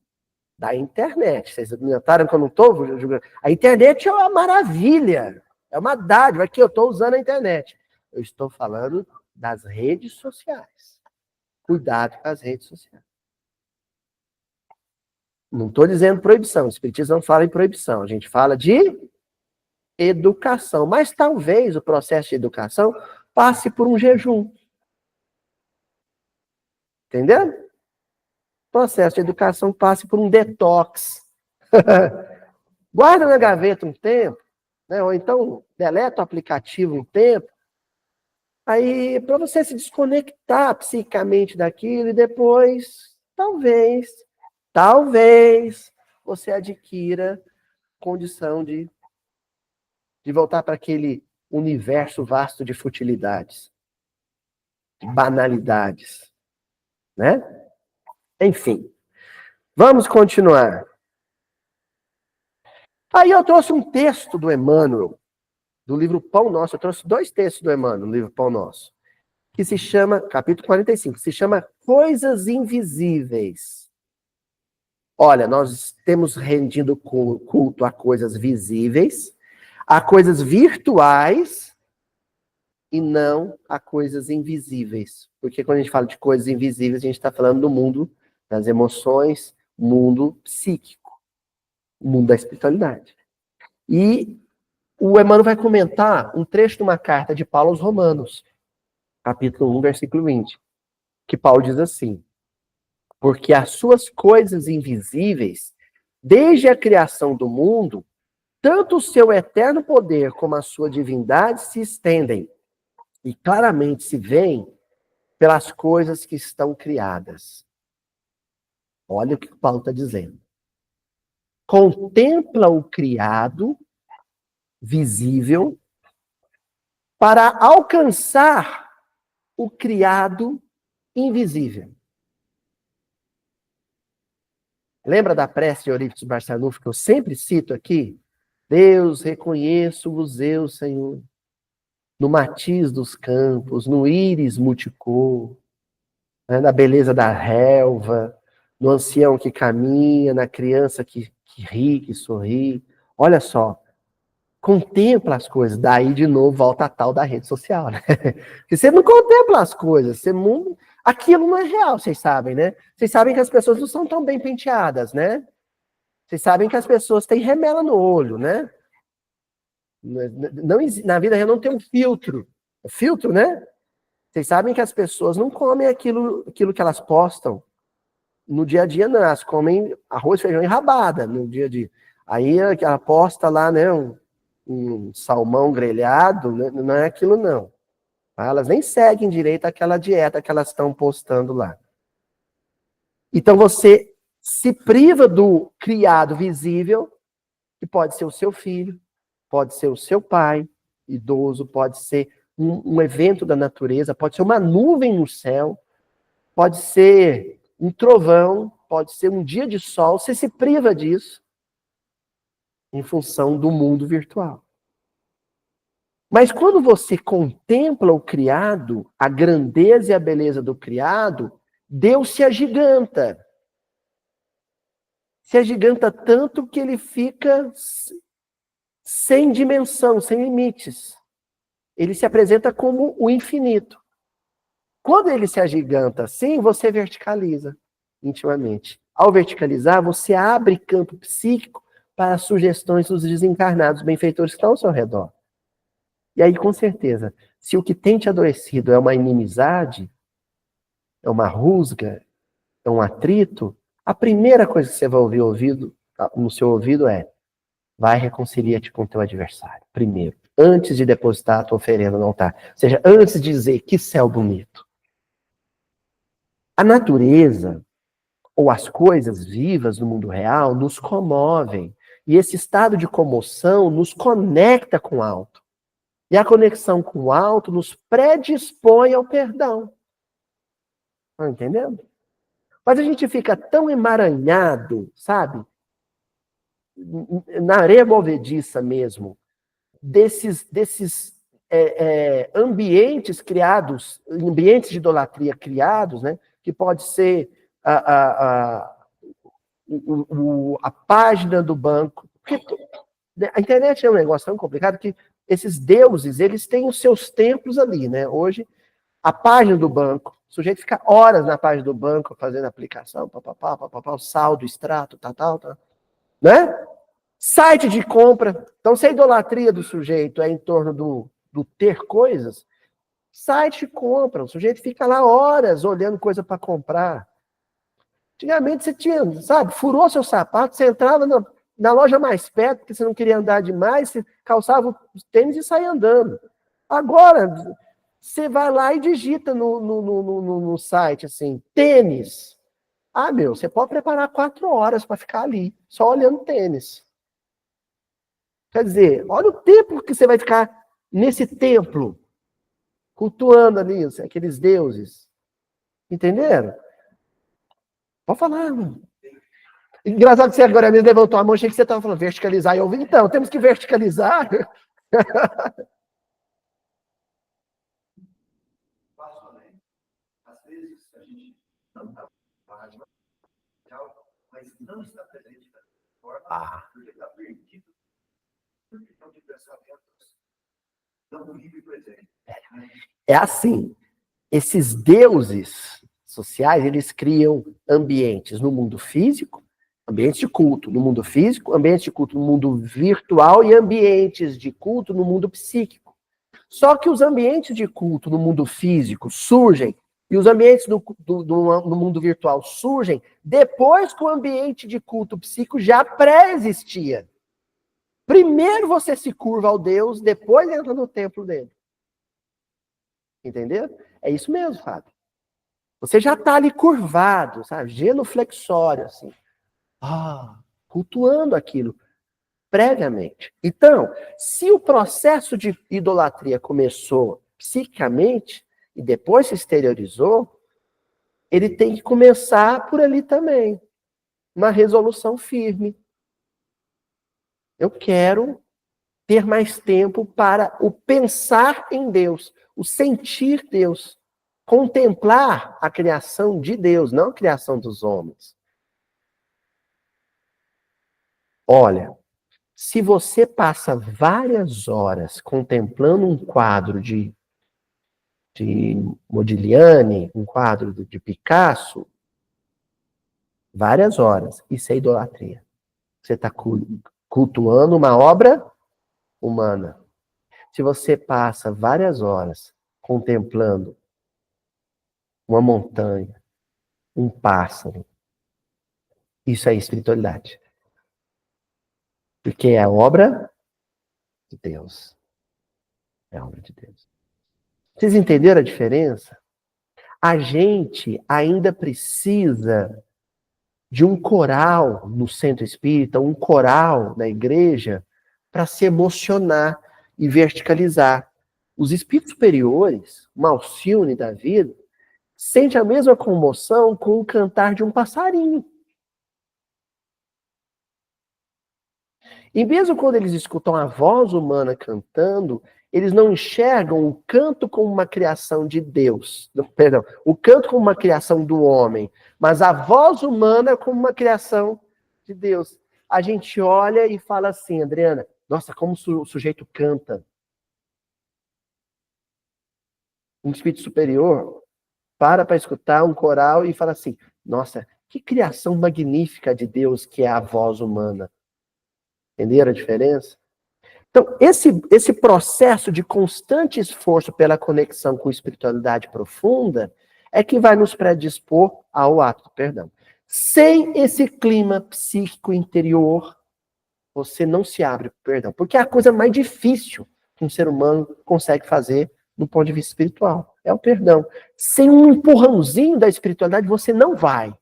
da internet. Vocês notaram que eu não estou julgando? A internet é uma maravilha, é uma dádiva. Aqui eu estou usando a internet. Eu estou falando das redes sociais. Cuidado com as redes sociais. Não estou dizendo proibição. O Espiritismo não fala em proibição. A gente fala de educação. Mas talvez o processo de educação passe por um jejum. Entendeu? O processo de educação passe por um detox. Guarda na gaveta um tempo, né? Ou então deleta o aplicativo um tempo, Aí, para você se desconectar psicamente daquilo e depois, talvez você adquira condição de voltar para aquele universo vasto de futilidades, de banalidades, né? Enfim, vamos continuar. Aí eu trouxe um texto do Emmanuel, do livro Pão Nosso. Eu trouxe 2 textos do Emmanuel, no livro Pão Nosso, que se chama, capítulo 45, se chama Coisas Invisíveis. Olha, nós temos rendido culto a coisas visíveis, a coisas virtuais e não a coisas invisíveis. Porque quando a gente fala de coisas invisíveis, a gente está falando do mundo das emoções, mundo psíquico, mundo da espiritualidade. E o Emmanuel vai comentar um trecho de uma carta de Paulo aos Romanos, capítulo 1, versículo 20, que Paulo diz assim: porque as suas coisas invisíveis, desde a criação do mundo, tanto o seu eterno poder como a sua divindade se estendem e claramente se veem pelas coisas que estão criadas. Olha o que o Paulo está dizendo. Contempla o criado visível para alcançar o criado invisível. Lembra da prece de Eurípides Barçanufo, que eu sempre cito aqui? Deus, reconheço-vos eu, Senhor, no matiz dos campos, no íris multicor, né, na beleza da relva, no ancião que caminha, na criança que ri, que sorri. Olha só, contempla as coisas. Daí, de novo, volta a tal da rede social, né? Porque você não contempla as coisas, aquilo não é real, vocês sabem, né? Vocês sabem que as pessoas não são tão bem penteadas, né? Vocês sabem que as pessoas têm remela no olho, né? Não, na vida real não tem um filtro. Filtro, né? Vocês sabem que as pessoas não comem aquilo que elas postam no dia a dia, não. Elas comem arroz, feijão e rabada no dia a dia. Aí ela posta lá, né, um salmão grelhado, né, não é aquilo, não. Elas nem seguem direito aquela dieta que elas estão postando lá. Então você se priva do criado visível, que pode ser o seu filho, pode ser o seu pai idoso, pode ser um evento da natureza, pode ser uma nuvem no céu, pode ser um trovão, pode ser um dia de sol. Você se priva disso em função do mundo virtual. Mas quando você contempla o criado, a grandeza e a beleza do criado, Deus se agiganta. Se agiganta tanto que ele fica sem dimensão, sem limites. Ele se apresenta como o infinito. Quando ele se agiganta assim, você verticaliza intimamente. Ao verticalizar, você abre campo psíquico para as sugestões dos desencarnados benfeitores que estão ao seu redor. E aí, com certeza, se o que tem te adoecido é uma inimizade, é uma rusga, é um atrito, a primeira coisa que você vai ouvir no seu ouvido é: vai reconcilia-te com o teu adversário. Primeiro, antes de depositar a tua oferenda no altar. Ou seja, antes de dizer que céu bonito. A natureza, ou as coisas vivas no mundo real, nos comovem. E esse estado de comoção nos conecta com o alto. E a conexão com o alto nos predispõe ao perdão. Estão entendendo? Mas a gente fica tão emaranhado, sabe? Na areia movediça mesmo, desses ambientes criados, ambientes de idolatria criados, né? Que pode ser a página do banco. Porque a internet é um negócio tão complicado que esses deuses, eles têm os seus templos ali, né? Hoje, a página do banco, o sujeito fica horas na página do banco fazendo aplicação, o saldo, extrato, tal, né? Site de compra. Então, se a idolatria do sujeito é em torno do ter coisas, site de compra. O sujeito fica lá horas olhando coisa para comprar. Antigamente você tinha, sabe, furou seu sapato, você entrava na loja mais perto, porque você não queria andar demais, você calçava os tênis e saía andando. Agora, Você vai lá e digita no site, assim, tênis. Ah, meu, você pode preparar 4 horas para ficar ali, só olhando tênis. Quer dizer, olha o tempo que você vai ficar nesse templo, cultuando ali aqueles deuses. Entenderam? Pode falar, mano. Engraçado que você agora mesmo levantou a mão, achei que você estava falando verticalizar. Eu ouvi, então, temos que verticalizar. Às vezes a gente não está mas não está presente da forma porque está perdido. Porque de pensamentos não vive presente. É assim, esses deuses sociais, eles criam ambientes no mundo físico, ambientes de culto no mundo físico, ambientes de culto no mundo virtual e ambientes de culto no mundo psíquico. Só que os ambientes de culto no mundo físico surgem e os ambientes no mundo virtual surgem depois que o ambiente de culto psíquico já pré-existia. Primeiro você se curva ao Deus, depois entra no templo dele. Entendeu? É isso mesmo, Fábio. Você já está ali curvado, sabe? Genuflexório, assim. Cultuando aquilo previamente. Então, se o processo de idolatria começou psiquicamente e depois se exteriorizou, ele tem que começar por ali também. Uma resolução firme. Eu quero ter mais tempo para o pensar em Deus, o sentir Deus, contemplar a criação de Deus, não a criação dos homens. Olha, se você passa várias horas contemplando um quadro de Modigliani, um quadro de Picasso, várias horas, isso é idolatria. Você está cultuando uma obra humana. Se você passa várias horas contemplando uma montanha, um pássaro, isso é espiritualidade. Porque é a obra de Deus. É a obra de Deus. Vocês entenderam a diferença? A gente ainda precisa de um coral no centro espírita, um coral na igreja, para se emocionar e verticalizar. Os espíritos superiores, o Alcione da vida, sente a mesma comoção com o cantar de um passarinho. E mesmo quando eles escutam a voz humana cantando, eles não enxergam o canto como uma criação de Deus. Perdão, o canto como uma criação do homem, mas a voz humana como uma criação de Deus. A gente olha e fala assim, Adriana, nossa, como o sujeito canta. Um espírito superior para escutar um coral e fala assim, nossa, que criação magnífica de Deus que é a voz humana. Entenderam a diferença? Então, esse processo de constante esforço pela conexão com espiritualidade profunda é que vai nos predispor ao ato do perdão. Sem esse clima psíquico interior, você não se abre para o perdão. Porque é a coisa mais difícil que um ser humano consegue fazer do ponto de vista espiritual. É o perdão. Sem um empurrãozinho da espiritualidade, você não vai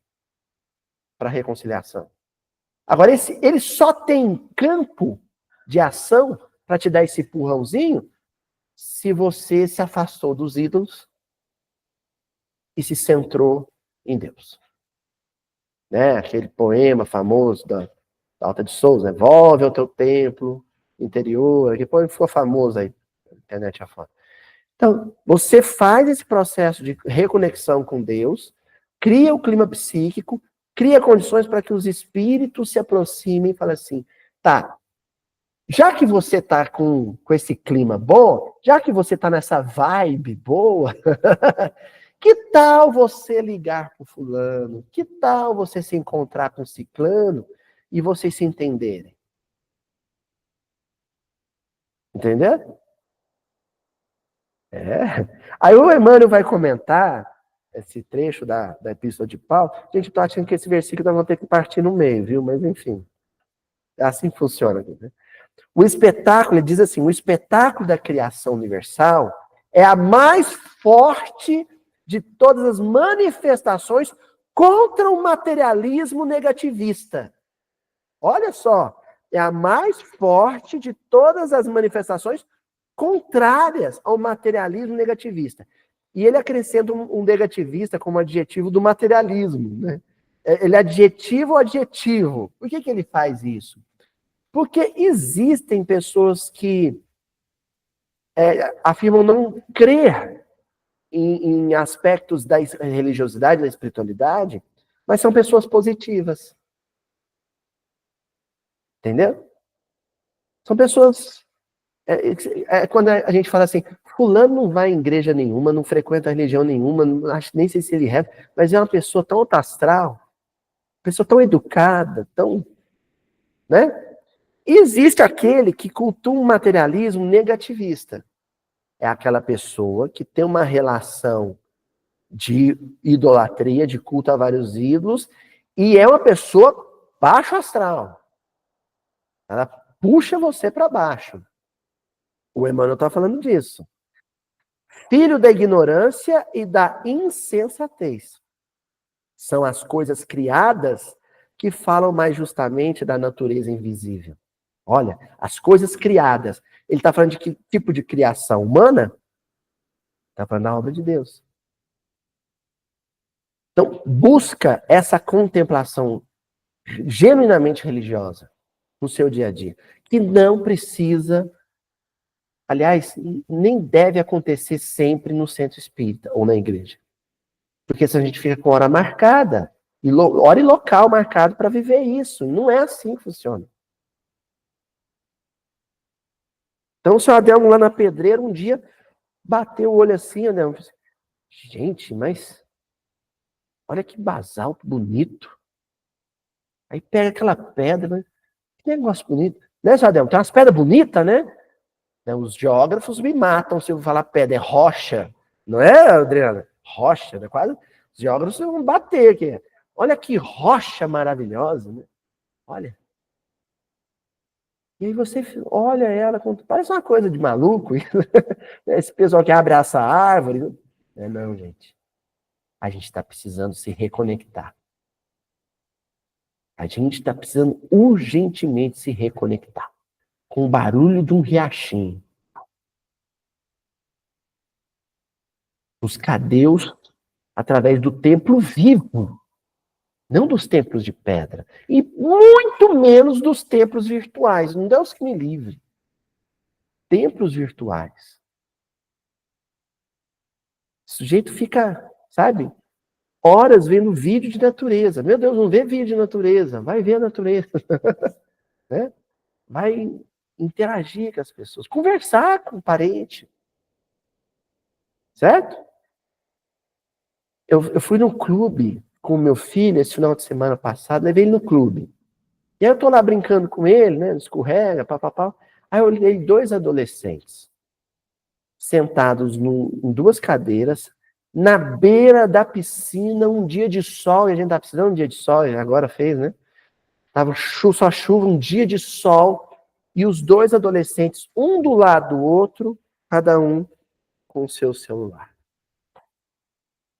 para a reconciliação. Agora, ele só tem campo de ação para te dar esse empurrãozinho se você se afastou dos ídolos e se centrou em Deus. Né? Aquele poema famoso da Alta de Souza, né? Volve ao teu templo interior, que poema ficou famoso aí na internet afora. Então, você faz esse processo de reconexão com Deus, cria o clima psíquico, cria condições para que os espíritos se aproximem e falem assim, tá, já que você está com esse clima bom, já que você está nessa vibe boa, que tal você ligar para o fulano? Que tal você se encontrar com o ciclano e vocês se entenderem? Entendeu? É. Aí o Emmanuel vai comentar esse trecho da Epístola de Paulo. Gente, eu tô achando que esse versículo nós vamos ter que partir no meio, viu? Mas enfim, é assim que funciona. Né? O espetáculo, ele diz assim, o espetáculo da criação universal É a mais forte de todas as manifestações contra o materialismo negativista. Olha só, é a mais forte de todas as manifestações contrárias ao materialismo negativista. E ele acrescenta um negativista como adjetivo do materialismo, né? Ele adjetiva o adjetivo. Por que ele faz isso? Porque existem pessoas que afirmam não crer em aspectos da religiosidade, da espiritualidade, mas são pessoas positivas. Entendeu? São pessoas... quando a gente fala assim, fulano não vai em igreja nenhuma, não frequenta religião nenhuma, nem sei se ele reza, mas é uma pessoa tão alta astral, pessoa tão educada, tão... né? E existe aquele que cultua um materialismo negativista. É aquela pessoa que tem uma relação de idolatria, de culto a vários ídolos, e é uma pessoa baixo astral. Ela puxa você para baixo. O Emmanuel está falando disso. Filho da ignorância e da insensatez. São as coisas criadas que falam mais justamente da natureza invisível. Olha, as coisas criadas. Ele está falando de que tipo de criação humana? Está falando da obra de Deus. Então, busca essa contemplação genuinamente religiosa no seu dia a dia, que não precisa, aliás, nem deve acontecer sempre no centro espírita ou na igreja. Porque se a gente fica com hora marcada, hora e local marcado para viver isso. Não é assim que funciona. Então, o senhor Adelmo lá na Pedreira, um dia, bateu o olho assim, Adelmo, gente, mas olha que basalto bonito. Aí pega aquela pedra, né? Que negócio bonito. Né, senhor Adelmo? Tem umas pedras bonitas, né? Os geógrafos me matam se eu falar pedra. É rocha. Não é, Adriana? Rocha, né? Quase. Os geógrafos vão bater aqui. Olha que rocha maravilhosa, né? Olha. E aí você olha ela, parece uma coisa de maluco. Esse pessoal que abre essa árvore. Não, gente. A gente está precisando se reconectar. A gente está precisando urgentemente se reconectar com o barulho de um riachinho. Buscar Deus através do templo vivo, não dos templos de pedra. E muito menos dos templos virtuais. Não Deus que me livre. Templos virtuais. O sujeito fica, sabe, horas vendo vídeo de natureza. Meu Deus, não vê vídeo de natureza. Vai ver a natureza. Né? Vai interagir com as pessoas. Conversar com o parente. Certo? Eu fui no clube com o meu filho esse final de semana passado. Levei ele no clube. E aí eu tô lá brincando com ele, né? Escorrega, papapá. Aí eu olhei 2 adolescentes sentados em 2 cadeiras, na beira da piscina, um dia de sol, e a gente tá precisando de um dia de sol, agora fez, né? Tava só chuva, um dia de sol, e os 2 adolescentes, um do lado do outro, cada um com o seu celular.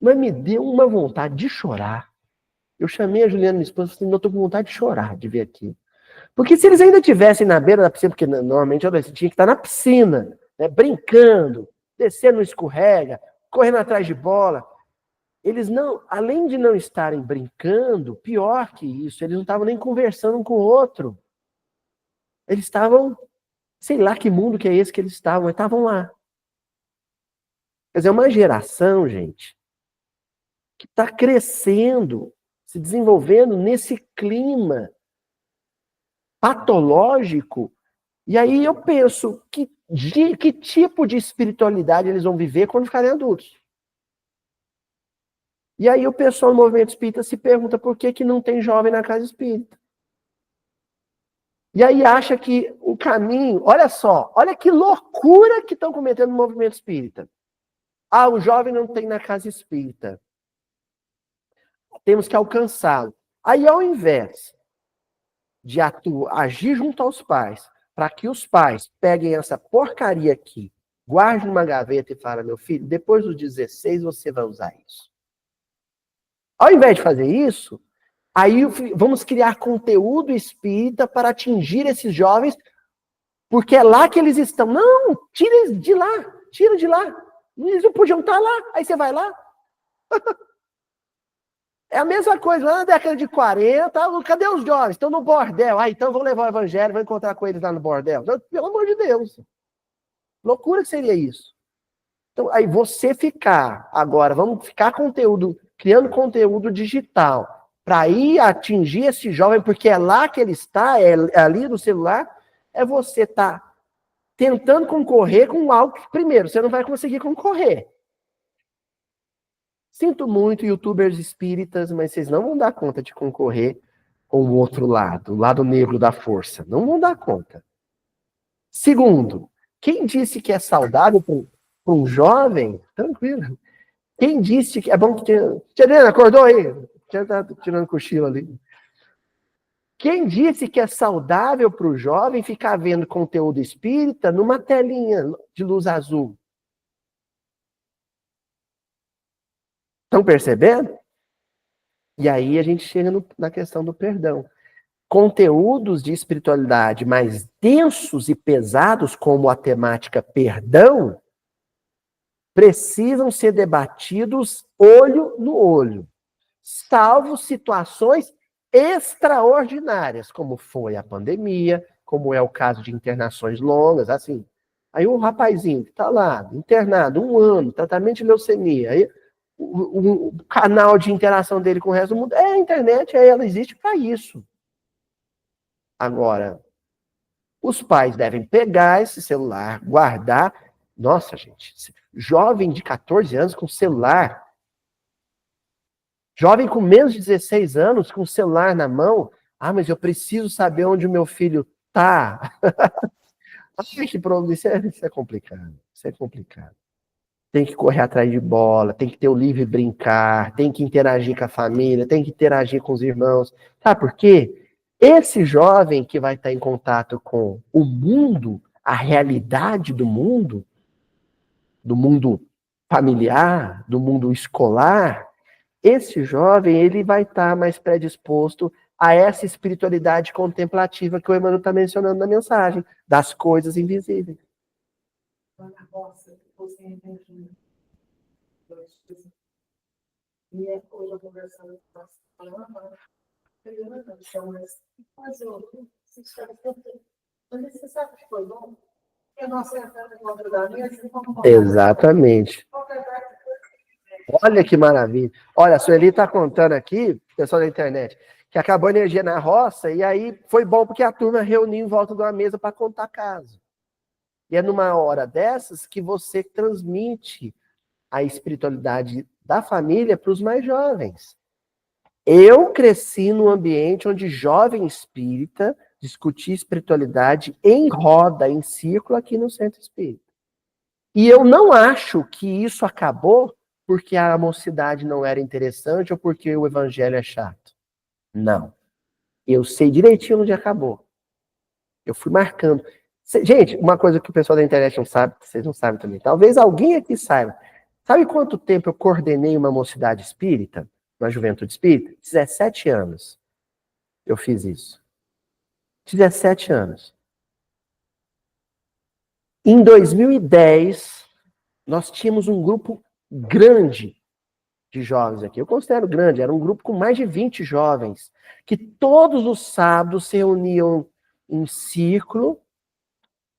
Mas me deu uma vontade de chorar. Eu chamei a Juliana, minha esposa, e falei, eu tô com vontade de chorar, de ver aqui. Porque se eles ainda estivessem na beira da piscina, porque normalmente eu tinha que estar na piscina, né, brincando, descendo no escorrega, correndo atrás de bola. Eles não, além de não estarem brincando, pior que isso, eles não estavam nem conversando um com o outro. Eles estavam, sei lá que mundo que é esse que eles estavam, mas estavam lá. Quer dizer, é uma geração, gente, que está crescendo, se desenvolvendo nesse clima patológico. E aí eu penso, que tipo de espiritualidade eles vão viver quando ficarem adultos? E aí o pessoal do movimento espírita se pergunta por que não tem jovem na casa espírita. E aí acha que o caminho... Olha só, olha que loucura que estão cometendo no movimento espírita. Ah, o jovem não tem na casa espírita. Temos que alcançá-lo. Aí ao invés de agir junto aos pais, para que os pais peguem essa porcaria aqui, guarde numa gaveta e fala, meu filho, depois dos 16 você vai usar isso. Ao invés de fazer isso, aí vamos criar conteúdo espírita para atingir esses jovens, porque é lá que eles estão. Não, tira eles de lá, tira de lá. Eles não podiam estar lá, aí você vai lá. É a mesma coisa, lá na década de 40, cadê os jovens? Estão no bordel. Ah, então vou levar o evangelho, vou encontrar com eles lá no bordel. Pelo amor de Deus. Loucura que seria isso. Então, aí você ficar, agora, vamos ficar criando conteúdo digital, para ir atingir esse jovem, porque é lá que ele está, é ali no celular, é você estar tentando concorrer com algo que, primeiro, você não vai conseguir concorrer. Sinto muito, youtubers espíritas, mas vocês não vão dar conta de concorrer com o outro lado, o lado negro da força. Não vão dar conta. Segundo, quem disse que é saudável para um jovem? Tranquilo. Quem disse que é bom que... Tia Helena, acordou aí? Tia tá tirando cochilo ali. Quem disse que é saudável para o jovem ficar vendo conteúdo espírita numa telinha de luz azul? Estão percebendo? E aí a gente chega na questão do perdão. Conteúdos de espiritualidade mais densos e pesados, como a temática perdão, precisam ser debatidos olho no olho, salvo situações extraordinárias, como foi a pandemia, como é o caso de internações longas, assim. Aí um rapazinho que está lá, internado, 1 ano, tratamento de leucemia, aí o canal de interação dele com o resto do mundo é a internet, ela existe para isso. Agora, os pais devem pegar esse celular, guardar. Nossa, gente, jovem de 14 anos com celular, jovem com menos de 16 anos com celular na mão. Ah, mas eu preciso saber onde o meu filho está. Ai, que problema, isso é complicado. Isso é complicado. Tem que correr atrás de bola, tem que ter o livre brincar, tem que interagir com a família, tem que interagir com os irmãos. Sabe por quê? Esse jovem que vai estar em contato com o mundo, a realidade do mundo familiar, do mundo escolar, esse jovem ele vai estar mais predisposto a essa espiritualidade contemplativa que o Emmanuel está mencionando na mensagem, das coisas invisíveis. E é hoje eu conversando com a mãe, mas você sabe que foi bom? Exatamente. Olha que maravilha. Olha, a Sueli está contando aqui, pessoal da internet, que acabou a energia na roça e aí foi bom porque a turma reuniu em volta de uma mesa para contar caso. E é numa hora dessas que você transmite a espiritualidade da família para os mais jovens. Eu cresci num ambiente onde jovem espírita discutia espiritualidade em roda, em círculo aqui no Centro Espírita. E eu não acho que isso acabou porque a mocidade não era interessante ou porque o evangelho é chato. Não. Eu sei direitinho onde acabou. Eu fui marcando. Gente, uma coisa que o pessoal da internet não sabe, vocês não sabem também. Talvez alguém aqui saiba. Sabe quanto tempo eu coordenei uma mocidade espírita? Uma juventude espírita? 17 anos. Eu fiz isso. 17 anos. Em 2010, nós tínhamos um grupo grande de jovens aqui. Eu considero grande, era um grupo com mais de 20 jovens, que todos os sábados se reuniam em círculo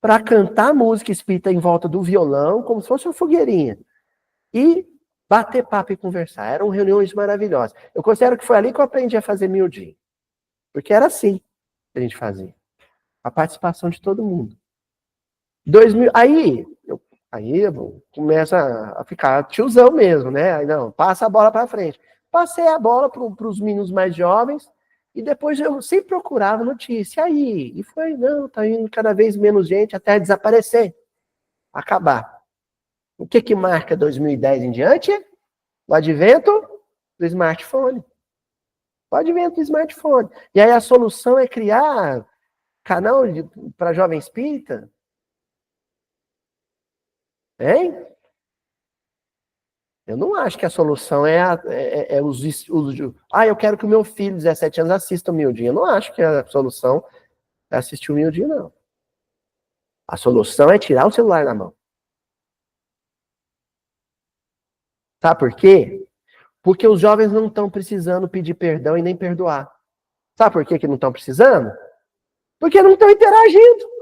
para cantar música espírita em volta do violão, como se fosse uma fogueirinha. E bater papo e conversar. Eram reuniões maravilhosas. Eu considero que foi ali que eu aprendi a fazer miudinho. Porque era assim que a gente fazia. A participação de todo mundo. 2000, aí começa a ficar tiozão mesmo, né? Aí não, passa a bola para frente. Passei a bola para os meninos mais jovens e depois eu sempre procurava notícia. Aí, e foi, não, tá indo cada vez menos gente até desaparecer, acabar. O que marca 2010 em diante? O advento do smartphone. O advento do smartphone. E aí a solução é criar canal para jovem espírita. Hein? Eu não acho que a solução é eu quero que o meu filho, 17 anos, assista o Mildinho. Eu não acho que a solução é assistir o Mildinho, não. A solução é tirar o celular na mão. Sabe por quê? Porque os jovens não estão precisando pedir perdão e nem perdoar. Sabe por que não estão precisando? Porque não estão interagindo.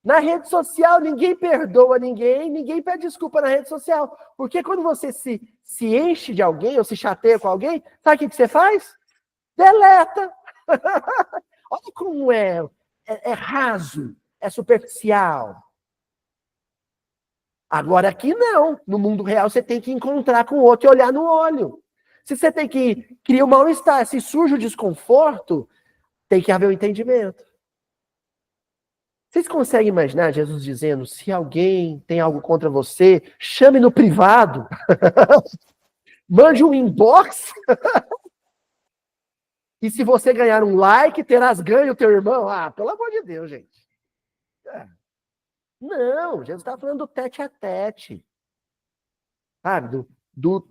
Na rede social, ninguém perdoa ninguém, ninguém pede desculpa na rede social. Porque quando você se enche de alguém ou se chateia com alguém, sabe o que você faz? Deleta. Olha como é raso, é superficial. Agora aqui não. No mundo real você tem que encontrar com o outro e olhar no olho. Se você tem que criar um mal-estar, se surge o desconforto, tem que haver um entendimento. Vocês conseguem imaginar Jesus dizendo, se alguém tem algo contra você, chame no privado, mande um inbox, e se você ganhar um like, terás ganho o teu irmão? Ah, pelo amor de Deus, gente. Não, Jesus está falando do tete a tete. Sabe, do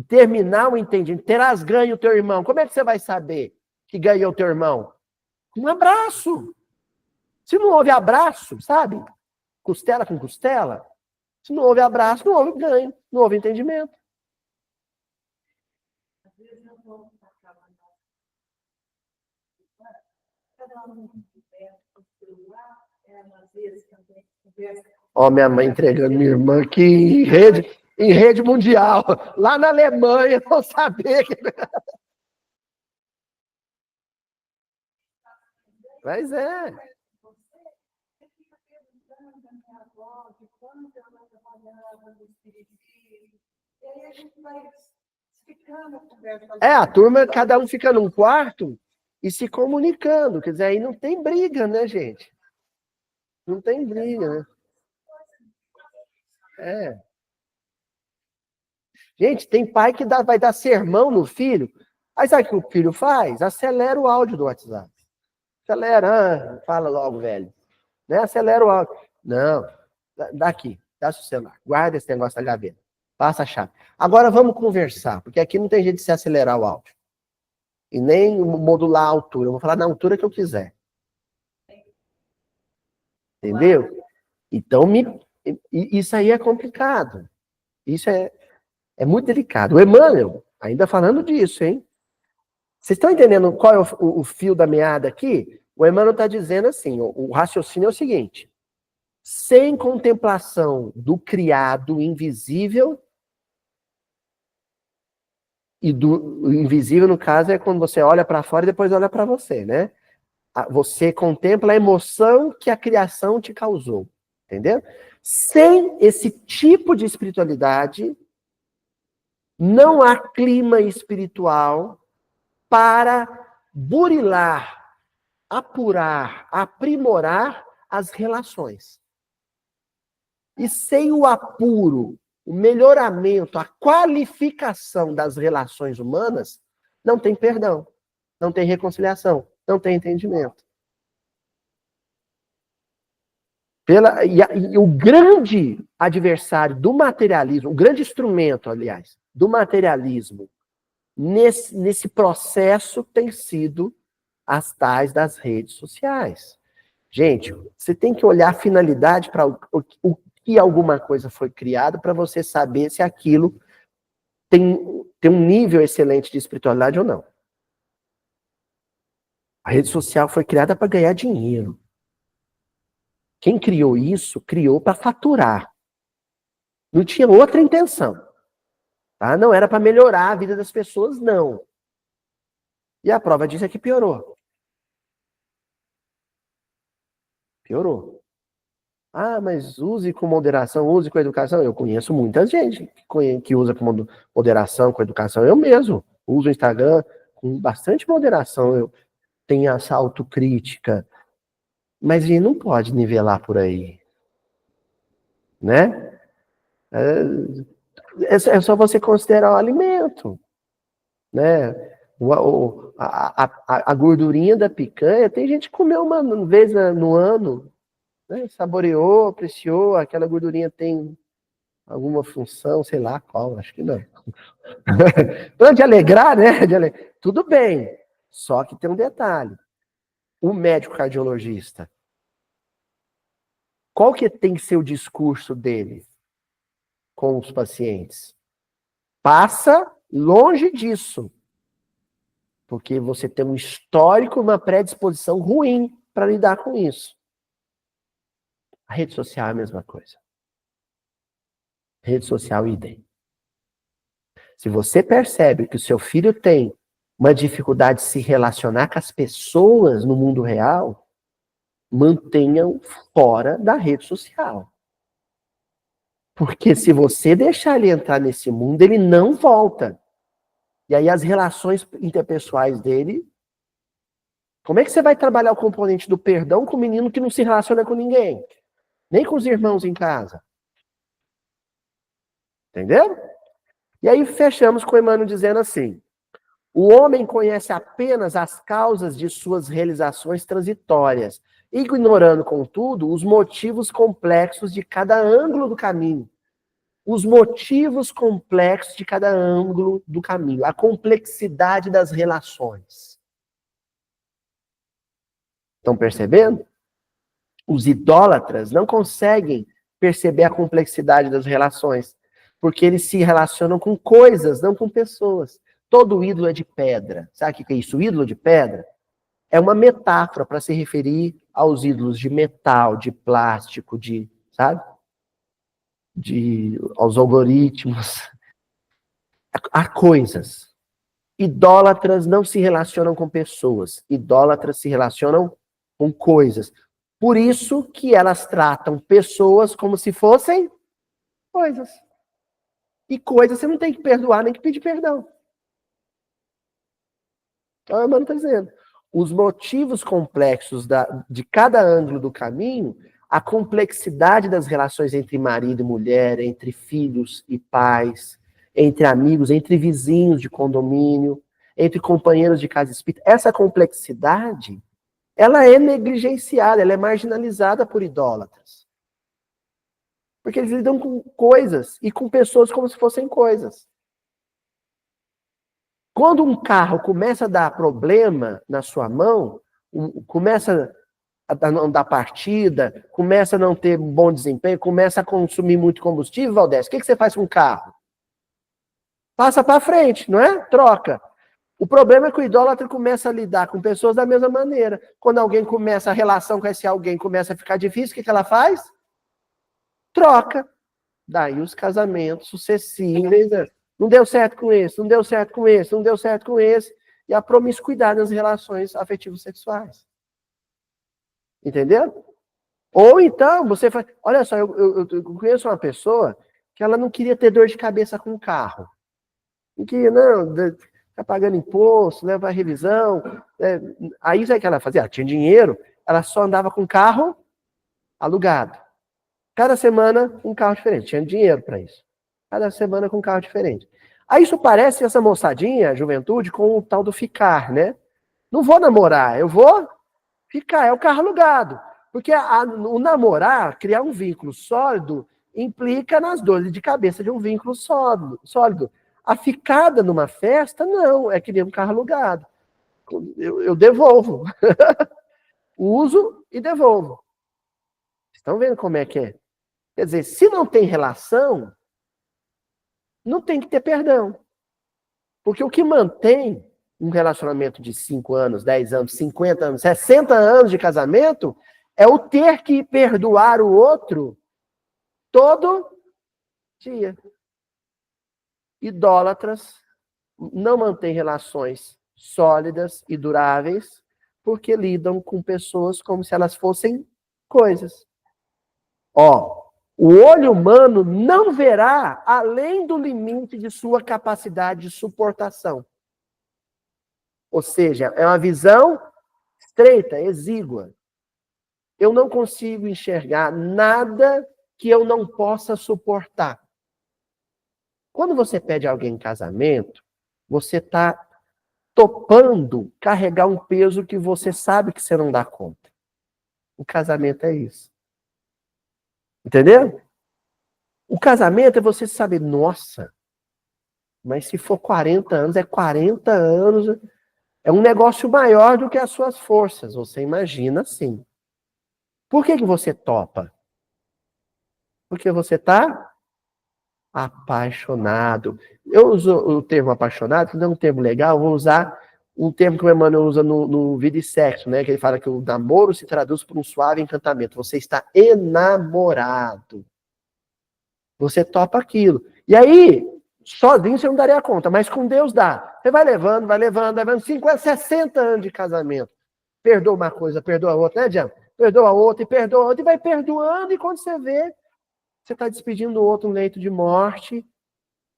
terminar o entendimento. Terás ganho o teu irmão. Como é que você vai saber que ganhou o teu irmão? Um abraço. Se não houve abraço, sabe? Costela com costela. Se não houve abraço, não houve ganho. Não houve entendimento. Ó, minha mãe entregando minha irmã aqui em rede mundial. Lá na Alemanha, não saber que... Mas é. A turma, cada um fica num quarto e se comunicando. Quer dizer, aí não tem briga, né, gente? Não tem briga, né? Gente, tem pai que vai dar sermão no filho. Aí sabe o que o filho faz? Acelera o áudio do WhatsApp. Acelera, fala logo, velho. Né? Acelera o áudio. Não, daqui, dá seu celular. Guarda esse negócio na gaveta. Passa a chave. Agora vamos conversar, porque aqui não tem jeito de se acelerar o áudio. E nem modular a altura. Eu vou falar na altura que eu quiser. Entendeu? Então, isso aí é complicado. Isso é muito delicado. O Emmanuel, ainda falando disso, hein? Vocês estão entendendo qual é o fio da meada aqui? O Emmanuel está dizendo assim, o raciocínio é o seguinte, sem contemplação do criado invisível, e do invisível, no caso, é quando você olha para fora e depois olha para você, né? Você contempla a emoção que a criação te causou, entendeu? Sem esse tipo de espiritualidade, não há clima espiritual para burilar, apurar, aprimorar as relações. E sem o apuro, o melhoramento, a qualificação das relações humanas, não tem perdão, não tem reconciliação, não tem entendimento. E o grande adversário do materialismo, o grande instrumento, aliás, do materialismo, nesse processo tem sido as tais das redes sociais. Gente, você tem que olhar a finalidade para o que alguma coisa foi criada para você saber se aquilo tem um nível excelente de espiritualidade ou não. A rede social foi criada para ganhar dinheiro. Quem criou isso, criou para faturar. Não tinha outra intenção. Tá? Não era para melhorar a vida das pessoas, não. E a prova disso é que piorou. Piorou. Ah, mas use com moderação, use com educação. Eu conheço muita gente que usa com moderação, com educação. Eu mesmo uso o Instagram com bastante moderação. Eu tenho essa autocrítica. Mas a gente não pode nivelar por aí. Né? É só você considerar o alimento. Né? A gordurinha da picanha, tem gente que comeu uma vez no ano. né? Saboreou, apreciou, aquela gordurinha tem alguma função, sei lá qual, acho que não. Então, de alegrar, né? Tudo bem. Só que tem um detalhe. O médico cardiologista, qual que tem que ser o discurso dele com os pacientes? Passa longe disso. Porque você tem um histórico, uma predisposição ruim para lidar com isso. A rede social é a mesma coisa. Rede social idem. Se você percebe que o seu filho tem uma dificuldade de se relacionar com as pessoas no mundo real, mantenha-o fora da rede social. Porque se você deixar ele entrar nesse mundo, ele não volta. E aí as relações interpessoais dele... Como é que você vai trabalhar o componente do perdão com o menino que não se relaciona com ninguém? Nem com os irmãos em casa. Entendeu? E aí fechamos com Emmanuel dizendo assim: o homem conhece apenas as causas de suas realizações transitórias, ignorando, contudo, os motivos complexos de cada ângulo do caminho. Os motivos complexos de cada ângulo do caminho. A complexidade das relações. Estão percebendo? Os idólatras não conseguem perceber a complexidade das relações, porque eles se relacionam com coisas, não com pessoas. Todo ídolo é de pedra. Sabe o que é isso? O ídolo de pedra é uma metáfora para se referir aos ídolos de metal, de plástico, sabe? Aos algoritmos. Há coisas. Idólatras não se relacionam com pessoas. Idólatras se relacionam com coisas. Por isso que elas tratam pessoas como se fossem coisas. E coisas você não tem que perdoar nem que pedir perdão. Então, a Emmanuel está dizendo. Os motivos complexos de cada ângulo do caminho, a complexidade das relações entre marido e mulher, entre filhos e pais, entre amigos, entre vizinhos de condomínio, entre companheiros de casa espírita, essa complexidade, ela é negligenciada, ela é marginalizada por idólatras. Porque eles lidam com coisas e com pessoas como se fossem coisas. Quando um carro começa a dar problema na sua mão, começa a não dar partida, começa a não ter um bom desempenho, começa a consumir muito combustível, Valdés, o que você faz com o carro? Passa para frente, não é? Troca. O problema é que o idólatra começa a lidar com pessoas da mesma maneira. Quando alguém começa, a relação com esse alguém começa a ficar difícil, o que ela faz? Troca. Daí os casamentos sucessivos, não deu certo com esse, não deu certo com esse, não deu certo com esse, e a promiscuidade nas relações afetivos sexuais. Entendeu? Ou então, você faz... Olha só, eu conheço uma pessoa que ela não queria ter dor de cabeça com o carro. Não queria, não, tá pagando imposto, leva a revisão. Aí, sabe o que ela fazia? Ela tinha dinheiro, ela só andava com carro alugado. Cada semana, um carro diferente. Tinha dinheiro para isso. Cada semana com um carro diferente. Aí isso parece essa moçadinha, a juventude, com o tal do ficar, né? Não vou namorar, eu vou ficar. É o carro alugado. Porque o namorar, criar um vínculo sólido, implica nas dores de cabeça de um vínculo sólido. A ficada numa festa, não. É que nem um carro alugado. Eu devolvo. Uso e devolvo. Estão vendo como é que é? Quer dizer, se não tem relação, não tem que ter perdão. Porque o que mantém um relacionamento de 5 anos, 10 anos, 50 anos, 60 anos de casamento é o ter que perdoar o outro todo dia. Idólatras não mantêm relações sólidas e duráveis porque lidam com pessoas como se elas fossem coisas. Ó, o olho humano não verá além do limite de sua capacidade de suportação. Ou seja, é uma visão estreita, exígua. Eu não consigo enxergar nada que eu não possa suportar. Quando você pede alguém em casamento, você está topando carregar um peso que você sabe que você não dá conta. O casamento é isso. Entendeu? O casamento é você saber, nossa, mas se for 40 anos, é 40 anos, é um negócio maior do que as suas forças. Você imagina assim. Por que você topa? Porque você está apaixonado. Eu uso o termo apaixonado, que não é um termo legal, vou usar um termo que o Emmanuel usa no Vida e Sexo, né? Que ele fala que o namoro se traduz por um suave encantamento. Você está enamorado. Você topa aquilo. E aí, sozinho você não daria conta, mas com Deus dá. Você vai levando, 50, 60 anos de casamento. Perdoa uma coisa, perdoa outra, né, Diana? Perdoa outra, e vai perdoando, e quando você vê, você está despedindo o outro no leito de morte.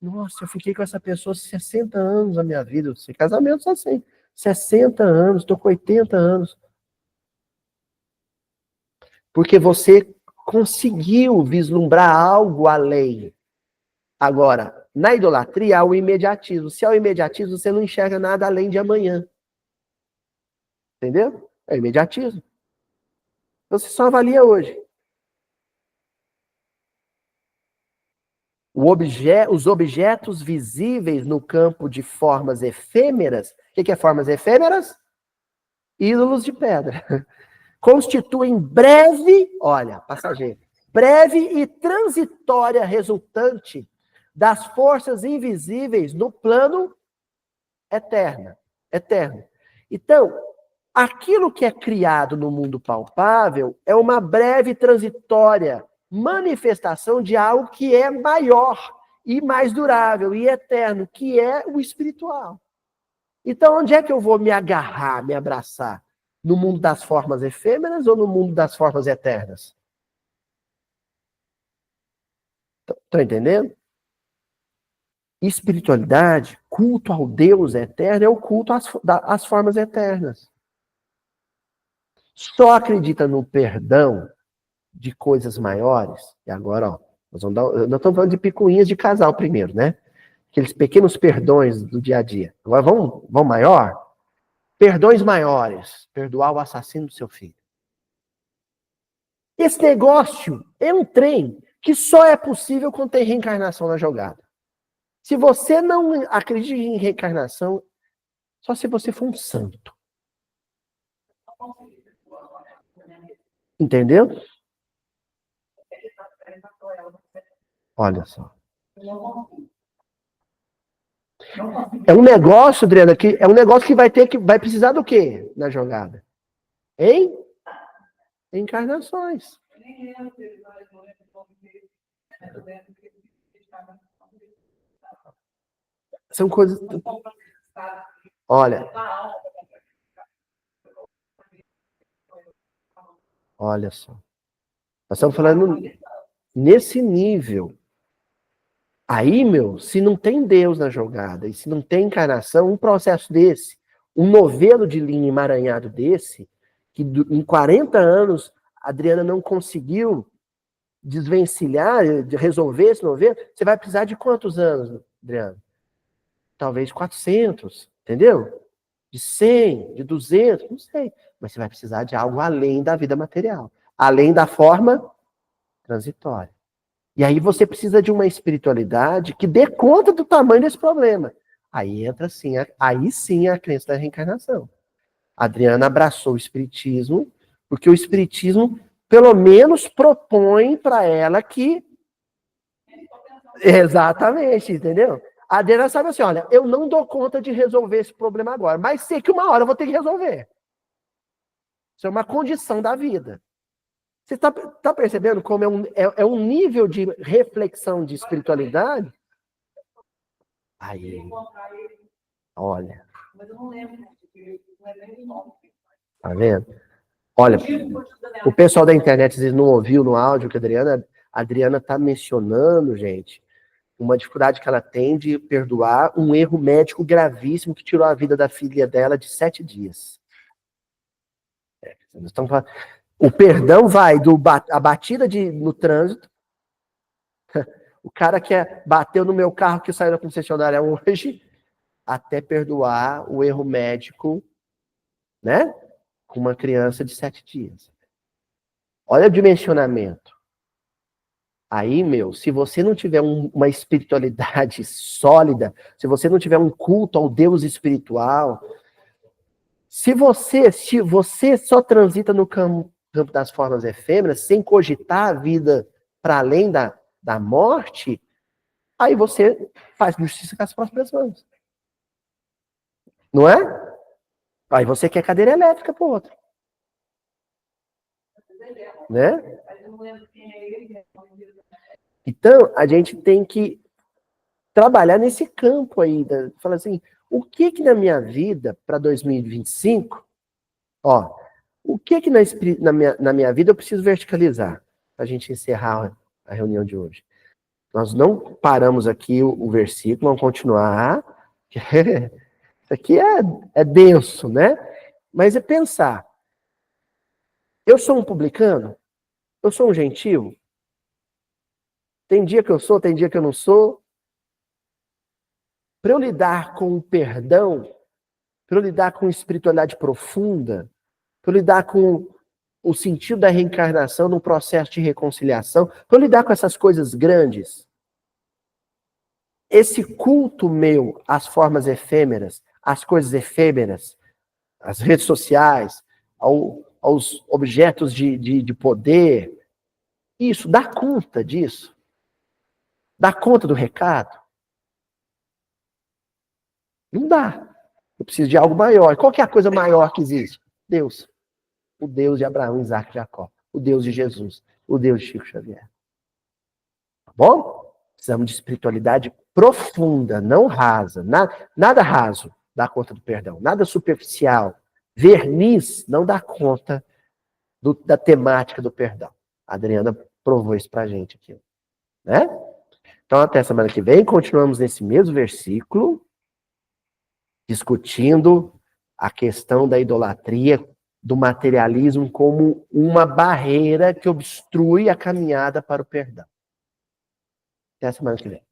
Nossa, eu fiquei com essa pessoa 60 anos na minha vida. Esse casamento assim. 60 anos, estou com 80 anos. Porque você conseguiu vislumbrar algo além. Agora, na idolatria há o imediatismo. Se há o imediatismo, você não enxerga nada além de amanhã. Entendeu? É imediatismo. Você só avalia hoje. Os objetos visíveis no campo de formas efêmeras. O que é formas efêmeras? Ídolos de pedra. Constituem breve, olha, passageiro, breve e transitória resultante das forças invisíveis no plano eterno. Então, aquilo que é criado no mundo palpável é uma breve e transitória manifestação de algo que é maior e mais durável e eterno, que é o espiritual. Então, onde é que eu vou me agarrar, me abraçar? No mundo das formas efêmeras ou no mundo das formas eternas? Estão entendendo? Espiritualidade, culto ao Deus eterno, é o culto às formas eternas. Só acredita no perdão de coisas maiores. E agora, ó, nós estamos falando de picuinhas de casal primeiro, né? Aqueles pequenos perdões do dia a dia. Agora vamos maior? Perdões maiores. Perdoar o assassino do seu filho. Esse negócio é um trem que só é possível quando tem reencarnação na jogada. Se você não acredita em reencarnação, só se você for um santo. Entendeu? Olha só. É um negócio, Adriana, que é um negócio que vai precisar do quê na jogada? Hein? Encarnações. São coisas. Olha só. Nós estamos falando nesse nível. Aí, se não tem Deus na jogada, e se não tem encarnação, um processo desse, um novelo de linha emaranhado desse, que em 40 anos a Adriana não conseguiu desvencilhar, de resolver esse novelo, você vai precisar de quantos anos, Adriana? Talvez 400, entendeu? De 100, de 200, não sei. Mas você vai precisar de algo além da vida material, além da forma transitória. E aí você precisa de uma espiritualidade que dê conta do tamanho desse problema. Aí entra aí sim a crença da reencarnação. A Adriana abraçou o espiritismo, porque o espiritismo pelo menos propõe para ela que exatamente, entendeu? A Adriana sabe assim, olha, eu não dou conta de resolver esse problema agora, mas sei que uma hora eu vou ter que resolver. Isso é uma condição da vida. Você está percebendo como é um nível de reflexão de espiritualidade? Aí, olha. Tá vendo? Olha, o pessoal da internet às vezes não ouviu no áudio que a Adriana está mencionando, gente, uma dificuldade que ela tem de perdoar um erro médico gravíssimo que tirou a vida da filha dela de 7 dias. O perdão vai a batida no trânsito, o cara que bateu no meu carro que saiu da concessionária hoje, até perdoar o erro médico, né? Com uma criança de 7 dias. Olha o dimensionamento. Aí, se você não tiver uma espiritualidade sólida, se você não tiver um culto ao Deus espiritual, se você só transita no campo das formas efêmeras, sem cogitar a vida para além da morte, aí você faz justiça com as próprias mãos. Não é? Aí você quer cadeira elétrica pro outro. Né? Então, a gente tem que trabalhar nesse campo aí. Falar assim, o que na minha vida, para 2025, ó, o que na minha vida eu preciso verticalizar? Para a gente encerrar a reunião de hoje. Nós não paramos aqui o versículo, vamos continuar. Isso aqui é denso, né? Mas é pensar. Eu sou um publicano? Eu sou um gentil? Tem dia que eu sou, tem dia que eu não sou. Para eu lidar com o perdão, para eu lidar com espiritualidade profunda, para eu lidar com o sentido da reencarnação num processo de reconciliação, para eu lidar com essas coisas grandes, esse culto meu às formas efêmeras, às coisas efêmeras, às redes sociais, aos objetos de poder, isso, dá conta disso? Dá conta do recado? Não dá. Eu preciso de algo maior. Qual que é a coisa maior que existe? Deus. O Deus de Abraão, Isaac e Jacó. O Deus de Jesus. O Deus de Chico Xavier. Tá bom? Precisamos de espiritualidade profunda, não rasa. Nada raso dá conta do perdão. Nada superficial. Verniz não dá conta da temática do perdão. A Adriana provou isso pra gente aqui. Né? Então, até semana que vem, continuamos nesse mesmo versículo, discutindo a questão da idolatria, do materialismo como uma barreira que obstrui a caminhada para o perdão. Até a semana que vem.